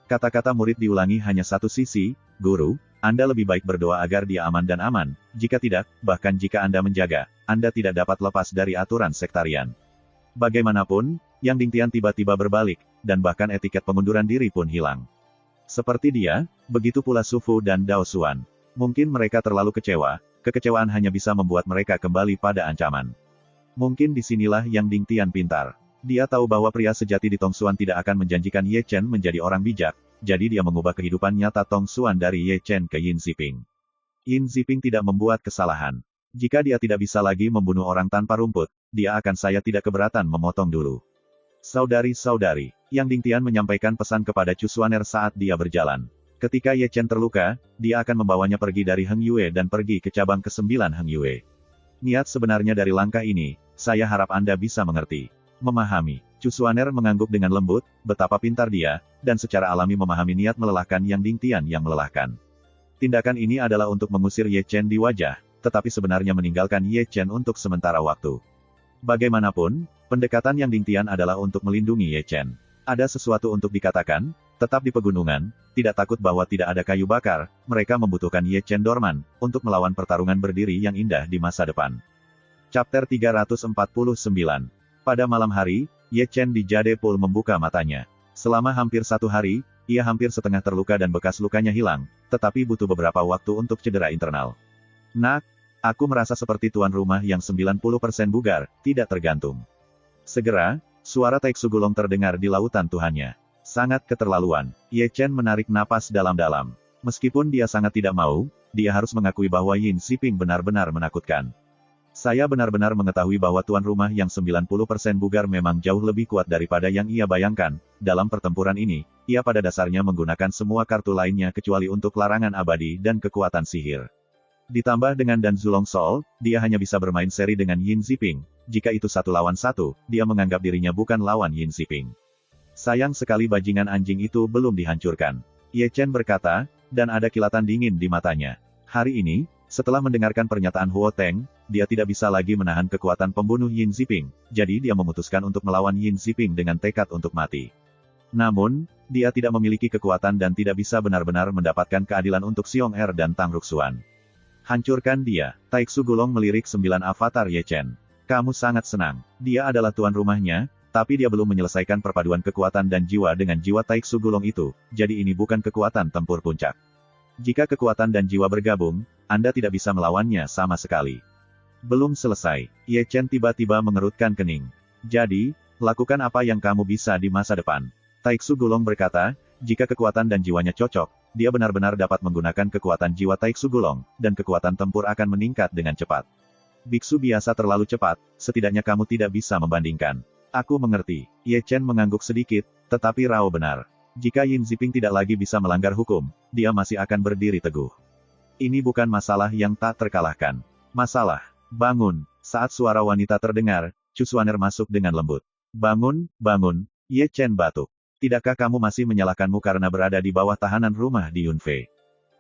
A: Kata-kata murid diulangi hanya satu sisi, Guru, Anda lebih baik berdoa agar dia aman dan aman, jika tidak, bahkan jika Anda menjaga, Anda tidak dapat lepas dari aturan sektarian. Bagaimanapun, Yang Dingtian tiba-tiba berbalik, dan bahkan etiket pengunduran diri pun hilang. Seperti dia, begitu pula Su Fu dan Dao Xuan. Mungkin mereka terlalu kecewa, kekecewaan hanya bisa membuat mereka kembali pada ancaman. Mungkin disinilah Yang Dingtian pintar. Dia tahu bahwa pria sejati di Tongxuan tidak akan menjanjikan Ye Chen menjadi orang bijak, jadi dia mengubah kehidupan nyata Tongxuan dari Ye Chen ke Yin Ziping. Yin Ziping tidak membuat kesalahan. Jika dia tidak bisa lagi membunuh orang tanpa rumput, dia akan saya tidak keberatan memotong dulu. Saudari-saudari, Yang Dingtian menyampaikan pesan kepada Chu Xuaner saat dia berjalan. Ketika Ye Chen terluka, dia akan membawanya pergi dari Heng Yue dan pergi ke cabang ke-9 Heng Yue. Niat sebenarnya dari langkah ini, saya harap Anda bisa mengerti. Memahami. Chu Xuaner mengangguk dengan lembut, betapa pintar dia, dan secara alami memahami niat melelahkan Yang Dingtian yang melelahkan. Tindakan ini adalah untuk mengusir Ye Chen di wajah, tetapi sebenarnya meninggalkan Ye Chen untuk sementara waktu. Bagaimanapun, pendekatan Yang Dingtian adalah untuk melindungi Ye Chen. Ada sesuatu untuk dikatakan, tetap di pegunungan, tidak takut bahwa tidak ada kayu bakar, mereka membutuhkan Ye Chen dorman, untuk melawan pertarungan berdiri yang indah di masa depan. Chapter 349. Pada malam hari, Ye Chen di Jade Pool membuka matanya. Selama hampir 1 hari, ia hampir setengah terluka dan bekas lukanya hilang, tetapi butuh beberapa waktu untuk cedera internal. Nak, aku merasa seperti tuan rumah yang 90% bugar, tidak tergantung. Segera, suara Taeksu Gulong terdengar di lautan Tuhannya. Sangat keterlaluan. Ye Chen menarik napas dalam-dalam. Meskipun dia sangat tidak mau, dia harus mengakui bahwa Yin Xiping benar-benar menakutkan. Saya benar-benar mengetahui bahwa tuan rumah yang 90% bugar memang jauh lebih kuat daripada yang ia bayangkan. Dalam pertempuran ini, ia pada dasarnya menggunakan semua kartu lainnya kecuali untuk larangan abadi dan kekuatan sihir. Ditambah dengan Dan Zulong Sol, dia hanya bisa bermain seri dengan Yin Xiping. Jika itu 1 lawan 1, dia menganggap dirinya bukan lawan Yin Xiping. Sayang sekali bajingan anjing itu belum dihancurkan. Ye Chen berkata, dan ada kilatan dingin di matanya. Hari ini, setelah mendengarkan pernyataan Huo Teng, dia tidak bisa lagi menahan kekuatan pembunuh Yin Xiping, jadi dia memutuskan untuk melawan Yin Xiping dengan tekad untuk mati. Namun, dia tidak memiliki kekuatan dan tidak bisa benar-benar mendapatkan keadilan untuk Xiong Er dan Tang Ruxuan. Hancurkan dia. Taeksu Gulong melirik 9 avatar Ye Chen. Kamu sangat senang. Dia adalah tuan rumahnya, tapi dia belum menyelesaikan perpaduan kekuatan dan jiwa dengan jiwa Taeksu Gulong itu, jadi ini bukan kekuatan tempur puncak. Jika kekuatan dan jiwa bergabung, Anda tidak bisa melawannya sama sekali. Belum selesai. Ye Chen tiba-tiba mengerutkan kening. Jadi, lakukan apa yang kamu bisa di masa depan. Taeksu Gulong berkata, jika kekuatan dan jiwanya cocok, dia benar-benar dapat menggunakan kekuatan jiwa Taeksu Gulong, dan kekuatan tempur akan meningkat dengan cepat. Biksu biasa terlalu cepat, setidaknya kamu tidak bisa membandingkan. Aku mengerti. Ye Chen mengangguk sedikit, tetapi Rao benar. Jika Yin Xiping tidak lagi bisa melanggar hukum, dia masih akan berdiri teguh. Ini bukan masalah yang tak terkalahkan. Masalah. Bangun. Saat suara wanita terdengar, Chu Xuaner masuk dengan lembut. Bangun, bangun, Ye Chen batuk. Tidakkah kamu masih menyalahkanmu karena berada di bawah tahanan rumah di Yunfei?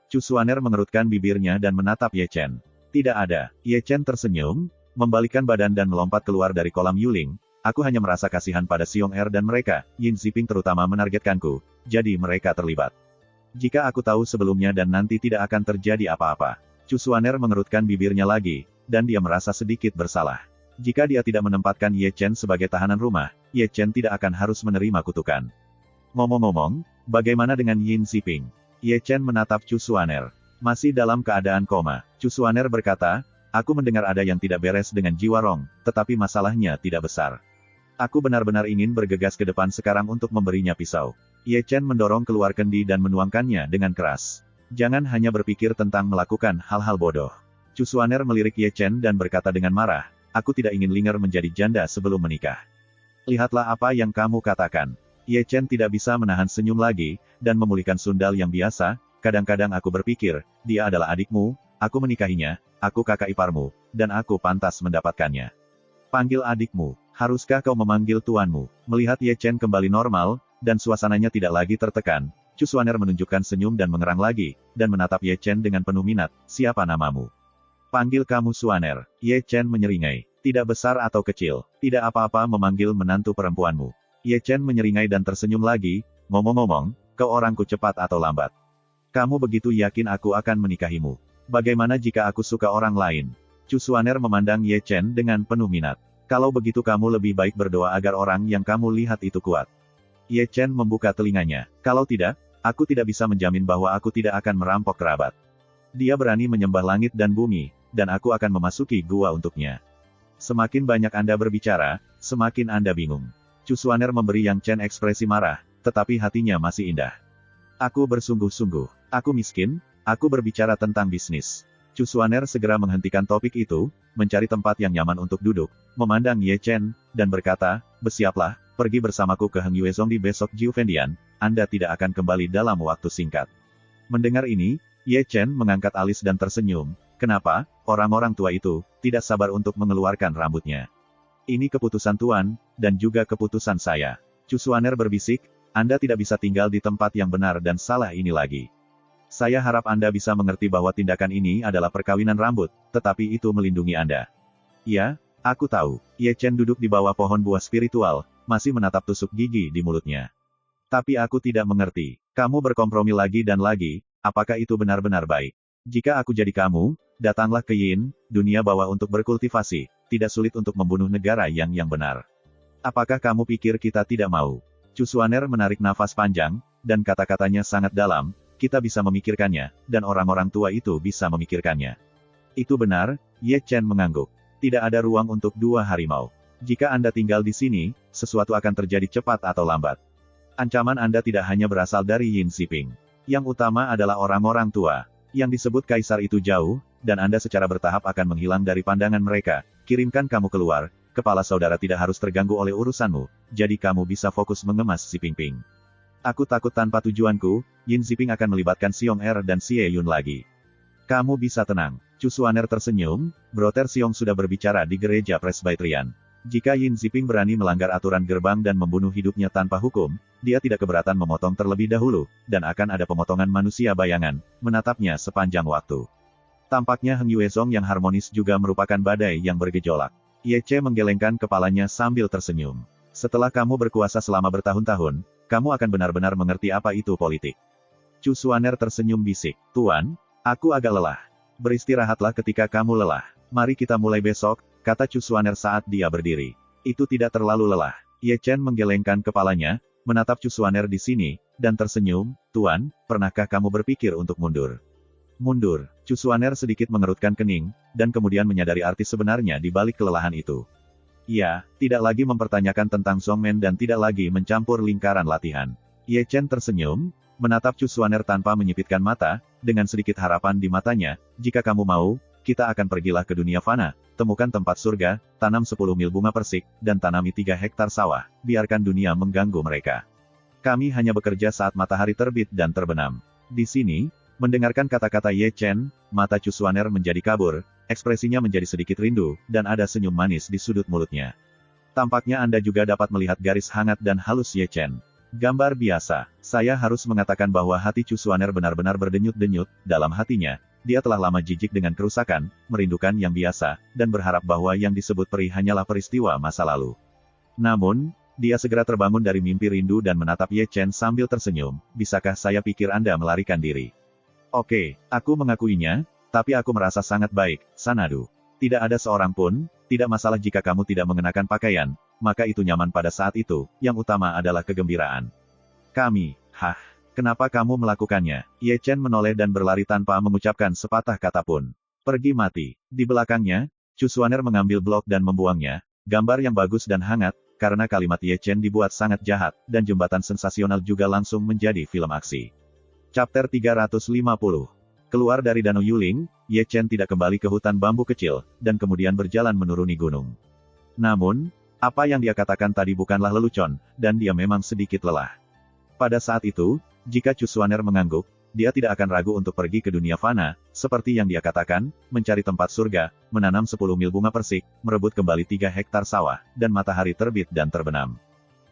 A: Chu Xuaner mengerutkan bibirnya dan menatap Ye Chen. Tidak ada. Ye Chen tersenyum, membalikkan badan dan melompat keluar dari kolam Yuling. Aku hanya merasa kasihan pada Xiong Er dan mereka, Yin Xiping terutama menargetkanku, jadi mereka terlibat. Jika aku tahu sebelumnya dan nanti tidak akan terjadi apa-apa. Chu Xuaner mengerutkan bibirnya lagi, dan dia merasa sedikit bersalah. Jika dia tidak menempatkan Ye Chen sebagai tahanan rumah, Ye Chen tidak akan harus menerima kutukan. Ngomong-ngomong, bagaimana dengan Yin Xiping? Ye Chen menatap Chu Xuaner. Masih dalam keadaan koma. Chu Xuaner berkata, aku mendengar ada yang tidak beres dengan jiwa Rong, tetapi masalahnya tidak besar. Aku benar-benar ingin bergegas ke depan sekarang untuk memberinya pisau. Ye Chen mendorong keluar kendi dan menuangkannya dengan keras. Jangan hanya berpikir tentang melakukan hal-hal bodoh. Chu Xuaner melirik Ye Chen dan berkata dengan marah, aku tidak ingin Linger menjadi janda sebelum menikah. Lihatlah apa yang kamu katakan. Ye Chen tidak bisa menahan senyum lagi, dan memulihkan sundal yang biasa, kadang-kadang aku berpikir, dia adalah adikmu, aku menikahinya, aku kakak iparmu, dan aku pantas mendapatkannya. Panggil adikmu. Haruskah kau memanggil tuanmu? Melihat Ye Chen kembali normal, dan suasananya tidak lagi tertekan, Chu Xuaner menunjukkan senyum dan mengerang lagi, dan menatap Ye Chen dengan penuh minat, siapa namamu? Panggil kamu Xuaner. Ye Chen menyeringai. Tidak besar atau kecil, tidak apa-apa memanggil menantu perempuanmu. Ye Chen menyeringai dan tersenyum lagi, ngomong-ngomong, kau orangku cepat atau lambat. Kamu begitu yakin aku akan menikahimu. Bagaimana jika aku suka orang lain? Chu Xuaner memandang Ye Chen dengan penuh minat. Kalau begitu kamu lebih baik berdoa agar orang yang kamu lihat itu kuat. Ye Chen membuka telinganya. Kalau tidak, aku tidak bisa menjamin bahwa aku tidak akan merampok kerabat. Dia berani menyembah langit dan bumi, dan aku akan memasuki gua untuknya. Semakin banyak Anda berbicara, semakin Anda bingung. Chu Xuaner memberi Yang Chen ekspresi marah, tetapi hatinya masih indah. Aku bersungguh-sungguh. Aku miskin, aku berbicara tentang bisnis. Chu Xuaner segera menghentikan topik itu, mencari tempat yang nyaman untuk duduk, memandang Ye Chen, dan berkata, bersiaplah, pergi bersamaku ke Heng Yue Zongdi besok Jiu Fendian, Anda tidak akan kembali dalam waktu singkat. Mendengar ini, Ye Chen mengangkat alis dan tersenyum. Kenapa? Orang-orang tua itu tidak sabar untuk mengeluarkan rambutnya. Ini keputusan Tuan, dan juga keputusan saya. Chu Xuaner berbisik, Anda tidak bisa tinggal di tempat yang benar dan salah ini lagi. Saya harap Anda bisa mengerti bahwa tindakan ini adalah perkawinan rambut, tetapi itu melindungi Anda. Ya, aku tahu. Ye Chen duduk di bawah pohon buah spiritual, masih menatap tusuk gigi di mulutnya. Tapi aku tidak mengerti. Kamu berkompromi lagi dan lagi, apakah itu benar-benar baik? Jika aku jadi kamu, datanglah ke Yin, dunia bawah untuk berkultivasi, tidak sulit untuk membunuh negara yang benar. Apakah kamu pikir kita tidak mau? Chu Xuaner menarik nafas panjang, dan kata-katanya sangat dalam, kita bisa memikirkannya, dan orang-orang tua itu bisa memikirkannya. Itu benar, Ye Chen mengangguk. Tidak ada ruang untuk dua harimau. Jika Anda tinggal di sini, sesuatu akan terjadi cepat atau lambat. Ancaman Anda tidak hanya berasal dari Yin Xiping. Yang utama adalah orang-orang tua. Yang disebut kaisar itu jauh, dan Anda secara bertahap akan menghilang dari pandangan mereka. Kirimkan kamu keluar, kepala saudara tidak harus terganggu oleh urusanmu, jadi kamu bisa fokus mengemas si Pingping. Aku takut tanpa tujuanku, Yin Xiping akan melibatkan Xiong Er dan Xie Yun lagi. Kamu bisa tenang. Chu Xuaner tersenyum, Brother Xiong sudah berbicara di gereja Presbyterian. Jika Yin Xiping berani melanggar aturan gerbang dan membunuh hidupnya tanpa hukum, dia tidak keberatan memotong terlebih dahulu, dan akan ada pemotongan manusia bayangan, menatapnya sepanjang waktu. Tampaknya Heng Yuezong yang harmonis juga merupakan badai yang bergejolak. Ye Che menggelengkan kepalanya sambil tersenyum. Setelah kamu berkuasa selama bertahun-tahun, kamu akan benar-benar mengerti apa itu politik. Chu Xuaner tersenyum bisik. Tuan, aku agak lelah. Beristirahatlah ketika kamu lelah. Mari kita mulai besok, kata Chu Xuaner saat dia berdiri. Itu tidak terlalu lelah. Ye Chen menggelengkan kepalanya, menatap Chu Xuaner di sini, dan tersenyum. Tuan, pernahkah kamu berpikir untuk mundur? Mundur. Chu Xuaner sedikit mengerutkan kening, dan kemudian menyadari arti sebenarnya di balik kelelahan itu. Ia tidak lagi mempertanyakan tentang Songmen dan tidak lagi mencampur lingkaran latihan. Ye Chen tersenyum, menatap Chu Xuaner tanpa menyipitkan mata, dengan sedikit harapan di matanya, jika kamu mau, kita akan pergilah ke dunia fana, temukan tempat surga, tanam 10 mil bunga persik, dan tanami 3 hektar sawah, biarkan dunia mengganggu mereka. Kami hanya bekerja saat matahari terbit dan terbenam. Di sini, mendengarkan kata-kata Ye Chen, mata Chu Xuaner menjadi kabur, ekspresinya menjadi sedikit rindu, dan ada senyum manis di sudut mulutnya. Tampaknya Anda juga dapat melihat garis hangat dan halus Ye Chen. Gambar biasa. Saya harus mengatakan bahwa hati Chu Xuaner benar-benar berdenyut-denyut, dalam hatinya, dia telah lama jijik dengan kerusakan, merindukan yang biasa, dan berharap bahwa yang disebut perih hanyalah peristiwa masa lalu. Namun, dia segera terbangun dari mimpi rindu dan menatap Ye Chen sambil tersenyum, bisakah saya pikir Anda melarikan diri? Oke, aku mengakuinya, tapi aku merasa sangat baik, Sanadu. Tidak ada seorang pun, tidak masalah jika kamu tidak mengenakan pakaian, maka itu nyaman pada saat itu, yang utama adalah kegembiraan. Kami, kenapa kamu melakukannya? Ye Chen menoleh dan berlari tanpa mengucapkan sepatah kata pun. Pergi mati. Di belakangnya, Chu Xuaner mengambil blok dan membuangnya, gambar yang bagus dan hangat, karena kalimat Ye Chen dibuat sangat jahat, dan jembatan sensasional juga langsung menjadi film aksi. Chapter 350. Keluar dari Danau Yuling, Ye Chen tidak kembali ke hutan bambu kecil, dan kemudian berjalan menuruni gunung. Namun, apa yang dia katakan tadi bukanlah lelucon, dan dia memang sedikit lelah. Pada saat itu, jika Chu Xuaner mengangguk, dia tidak akan ragu untuk pergi ke dunia fana, seperti yang dia katakan, mencari tempat surga, menanam 10 mil bunga persik, merebut kembali 3 hektar sawah, dan matahari terbit dan terbenam.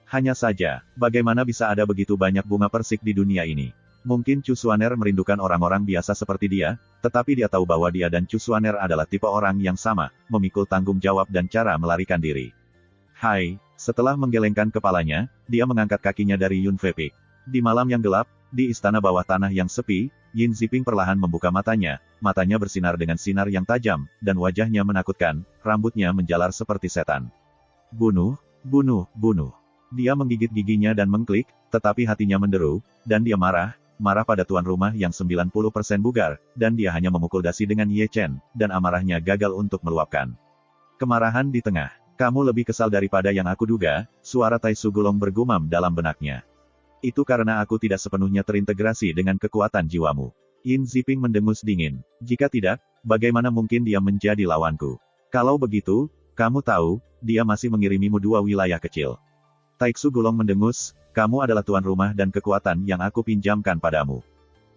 A: Hanya saja, bagaimana bisa ada begitu banyak bunga persik di dunia ini? Mungkin Chu Xuaner merindukan orang-orang biasa seperti dia, tetapi dia tahu bahwa dia dan Chu Xuaner adalah tipe orang yang sama, memikul tanggung jawab dan cara melarikan diri. Setelah menggelengkan kepalanya, dia mengangkat kakinya dari Yun Fei Peak. Di malam yang gelap, di istana bawah tanah yang sepi, Yin Xiping perlahan membuka matanya bersinar dengan sinar yang tajam, dan wajahnya menakutkan, rambutnya menjalar seperti setan. Bunuh, bunuh, bunuh. Dia menggigit giginya dan mengklik, tetapi hatinya menderu, dan dia marah pada tuan rumah yang 90% bugar, dan dia hanya memukul dasi dengan Ye Chen, dan amarahnya gagal untuk meluapkan. Kemarahan di tengah. Kamu lebih kesal daripada yang aku duga, suara Tai Su Gulong bergumam dalam benaknya. Itu karena aku tidak sepenuhnya terintegrasi dengan kekuatan jiwamu. Yin Xiping mendengus dingin. Jika tidak, bagaimana mungkin dia menjadi lawanku? Kalau begitu, kamu tahu, dia masih mengirimimu 2 wilayah kecil. Tai Su Gulong mendengus, kamu adalah tuan rumah dan kekuatan yang aku pinjamkan padamu.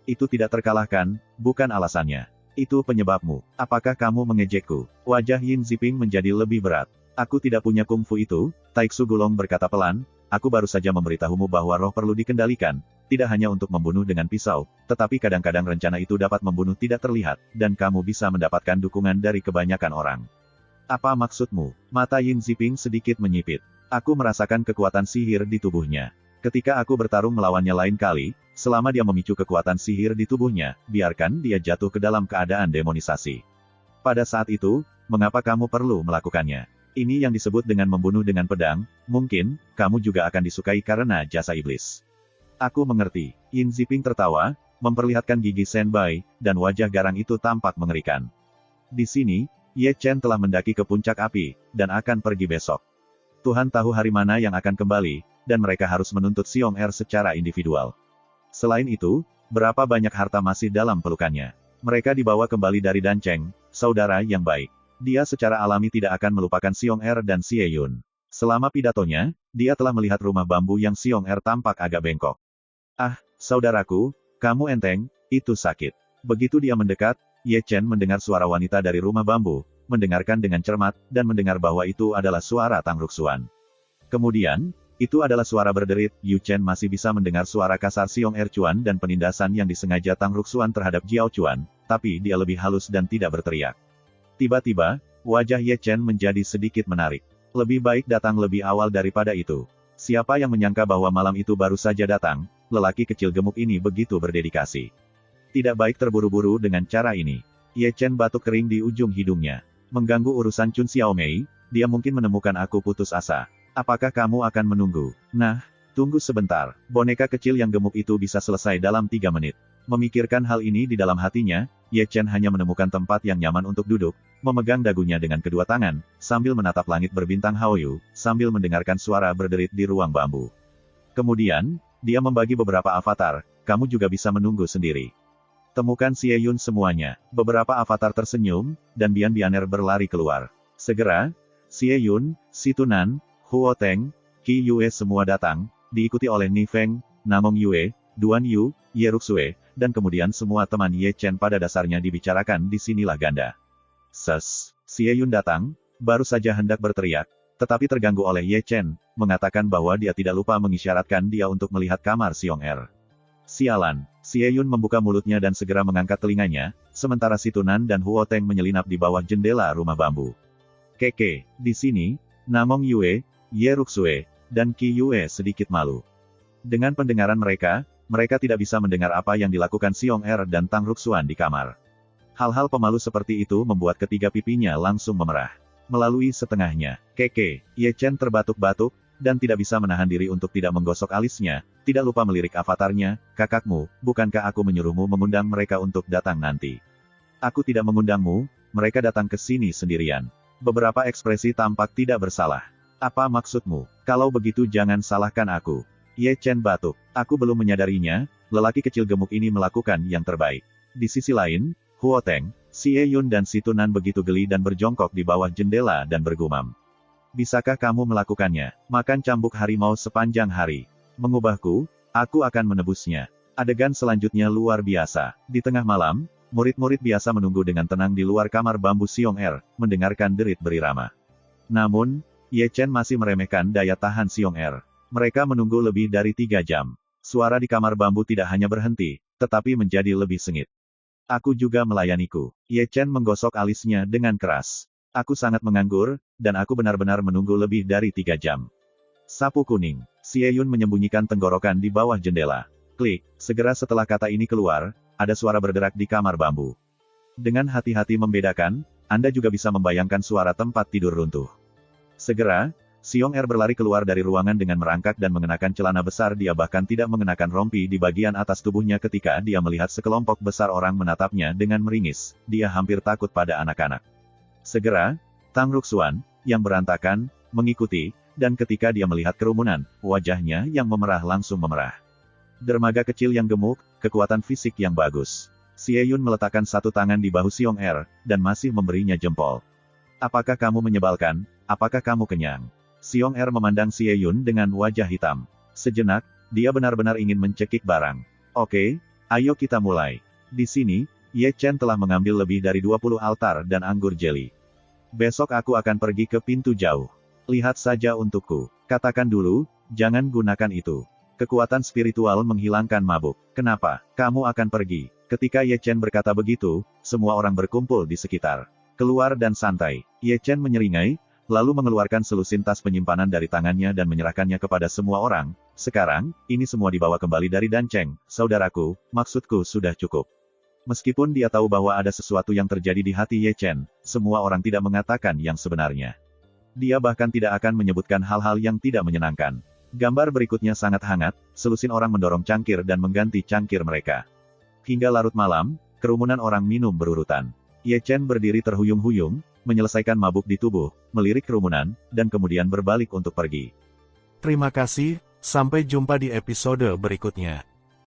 A: Itu tidak terkalahkan, bukan alasannya. Itu penyebabmu. Apakah kamu mengejekku? Wajah Yin Ziping menjadi lebih berat. Aku tidak punya kungfu itu, Taiksu Gulong berkata pelan, aku baru saja memberitahumu bahwa roh perlu dikendalikan, tidak hanya untuk membunuh dengan pisau, tetapi kadang-kadang rencana itu dapat membunuh tidak terlihat, dan kamu bisa mendapatkan dukungan dari kebanyakan orang. Apa maksudmu? Mata Yin Ziping sedikit menyipit. Aku merasakan kekuatan sihir di tubuhnya. Ketika aku bertarung melawannya lain kali, selama dia memicu kekuatan sihir di tubuhnya, biarkan dia jatuh ke dalam keadaan demonisasi. Pada saat itu, mengapa kamu perlu melakukannya? Ini yang disebut dengan membunuh dengan pedang, mungkin, kamu juga akan disukai karena jasa iblis. Aku mengerti. Yin Ziping tertawa, memperlihatkan gigi Senbai, dan wajah garang itu tampak mengerikan. Di sini, Ye Chen telah mendaki ke puncak api, dan akan pergi besok. Tuhan tahu hari mana yang akan kembali, dan mereka harus menuntut Xiong Er secara individual. Selain itu, berapa banyak harta masih dalam pelukannya. Mereka dibawa kembali dari Dancheng, saudara yang baik. Dia secara alami tidak akan melupakan Xiong Er dan Xie Yun. Selama pidatonya, dia telah melihat rumah bambu yang Xiong Er tampak agak bengkok. Ah, saudaraku, kamu enteng, itu sakit. Begitu dia mendekat, Ye Chen mendengar suara wanita dari rumah bambu, mendengarkan dengan cermat, dan mendengar bahwa itu adalah suara Tang Ruxuan. Kemudian, itu adalah suara berderit. Yu Chen masih bisa mendengar suara kasar Xiong Er Chuan dan penindasan yang disengaja Tang Ruxuan terhadap Jiao Chuan, tapi dia lebih halus dan tidak berteriak. Tiba-tiba, wajah Ye Chen menjadi sedikit menarik. Lebih baik datang lebih awal daripada itu. Siapa yang menyangka bahwa malam itu baru saja datang, lelaki kecil gemuk ini begitu berdedikasi. Tidak baik terburu-buru dengan cara ini. Ye Chen batuk kering di ujung hidungnya. Mengganggu urusan Chun Xiaomei, dia mungkin menemukan aku putus asa. Apakah kamu akan menunggu? Nah, tunggu sebentar. Boneka kecil yang gemuk itu bisa selesai dalam 3 menit. Memikirkan hal ini di dalam hatinya, Ye Chen hanya menemukan tempat yang nyaman untuk duduk, memegang dagunya dengan kedua tangan, sambil menatap langit berbintang Haoyu, sambil mendengarkan suara berderit di ruang bambu. Kemudian, dia membagi beberapa avatar, kamu juga bisa menunggu sendiri. Temukan Xie Yun semuanya. Beberapa avatar tersenyum, dan Bian Bianer berlari keluar. Segera, Xie Yun, Si Tunan, Huo Teng, Qi Yue semua datang, diikuti oleh Ni Feng, Namong Yue, Duan Yu, Ye Ruxue, dan kemudian semua teman Ye Chen pada dasarnya dibicarakan di sinilah ganda. Xie Yun datang, baru saja hendak berteriak, tetapi terganggu oleh Ye Chen, mengatakan bahwa dia tidak lupa mengisyaratkan dia untuk melihat kamar Xiong Er. Sialan, Xie Yun membuka mulutnya dan segera mengangkat telinganya, sementara Si Tunan dan Huo Teng menyelinap di bawah jendela rumah bambu. Keke, di sini, Namong Yue, Ye Ruxue, dan Qi Yue sedikit malu. Dengan pendengaran mereka, mereka tidak bisa mendengar apa yang dilakukan Xiong Er dan Tang Ruxuan di kamar. Hal-hal pemalu seperti itu membuat ketiga pipinya langsung memerah. Melalui setengahnya, Keke, Ye Chen terbatuk-batuk, dan tidak bisa menahan diri untuk tidak menggosok alisnya, tidak lupa melirik avatarnya, kakakmu, bukankah aku menyuruhmu mengundang mereka untuk datang nanti? Aku tidak mengundangmu, mereka datang ke sini sendirian. Beberapa ekspresi tampak tidak bersalah. Apa maksudmu? Kalau begitu jangan salahkan aku. Ye Chen batuk. Aku belum menyadarinya, lelaki kecil gemuk ini melakukan yang terbaik. Di sisi lain, Huo Teng, Xie Yun dan Si Tunan begitu geli dan berjongkok di bawah jendela dan bergumam. Bisakah kamu melakukannya? Makan cambuk harimau sepanjang hari. Mengubahku, aku akan menebusnya. Adegan selanjutnya luar biasa. Di tengah malam, murid-murid biasa menunggu dengan tenang di luar kamar bambu Xiong Er, mendengarkan derit berirama. Namun, Ye Chen masih meremehkan daya tahan Xiong Er. Mereka menunggu lebih dari 3 jam. Suara di kamar bambu tidak hanya berhenti, tetapi menjadi lebih sengit. Aku juga melayaniku. Ye Chen menggosok alisnya dengan keras. Aku sangat menganggur, dan aku benar-benar menunggu lebih dari 3 jam. Sapu kuning. Xie Yun menyembunyikan tenggorokan di bawah jendela. Klik, segera setelah kata ini keluar, ada suara berderak di kamar bambu. Dengan hati-hati membedakan, Anda juga bisa membayangkan suara tempat tidur runtuh. Segera, Xiong Er berlari keluar dari ruangan dengan merangkak dan mengenakan celana besar. Dia bahkan tidak mengenakan rompi di bagian atas tubuhnya ketika dia melihat sekelompok besar orang menatapnya dengan meringis. Dia hampir takut pada anak-anak. Segera, Tang Ruxuan, yang berantakan, mengikuti, dan ketika dia melihat kerumunan, wajahnya yang memerah langsung memerah. Dermaga kecil yang gemuk, kekuatan fisik yang bagus. Xie Yun meletakkan satu tangan di bahu Xiong Er, dan masih memberinya jempol. Apakah kamu menyebalkan? Apakah kamu kenyang? Xiong Er memandang Xie Yun dengan wajah hitam. Sejenak, dia benar-benar ingin mencekik barang. Oke, Ayo kita mulai. Di sini, Ye Chen telah mengambil lebih dari 20 altar dan anggur jeli. Besok aku akan pergi ke pintu jauh. Lihat saja untukku. Katakan dulu, jangan gunakan itu. Kekuatan spiritual menghilangkan mabuk. Kenapa? Kamu akan pergi. Ketika Ye Chen berkata begitu, semua orang berkumpul di sekitar. Keluar dan santai. Ye Chen menyeringai, lalu mengeluarkan selusin tas penyimpanan dari tangannya dan menyerahkannya kepada semua orang. Sekarang, ini semua dibawa kembali dari Dancheng, saudaraku, maksudku sudah cukup. Meskipun dia tahu bahwa ada sesuatu yang terjadi di hati Ye Chen, semua orang tidak mengatakan yang sebenarnya. Dia bahkan tidak akan menyebutkan hal-hal yang tidak menyenangkan. Gambar berikutnya sangat hangat, selusin orang mendorong cangkir dan mengganti cangkir mereka. Hingga larut malam, kerumunan orang minum berurutan. Ye Chen berdiri terhuyung-huyung, menyelesaikan mabuk di tubuh, melirik kerumunan, dan kemudian berbalik untuk pergi.
B: Terima kasih, sampai jumpa di episode berikutnya.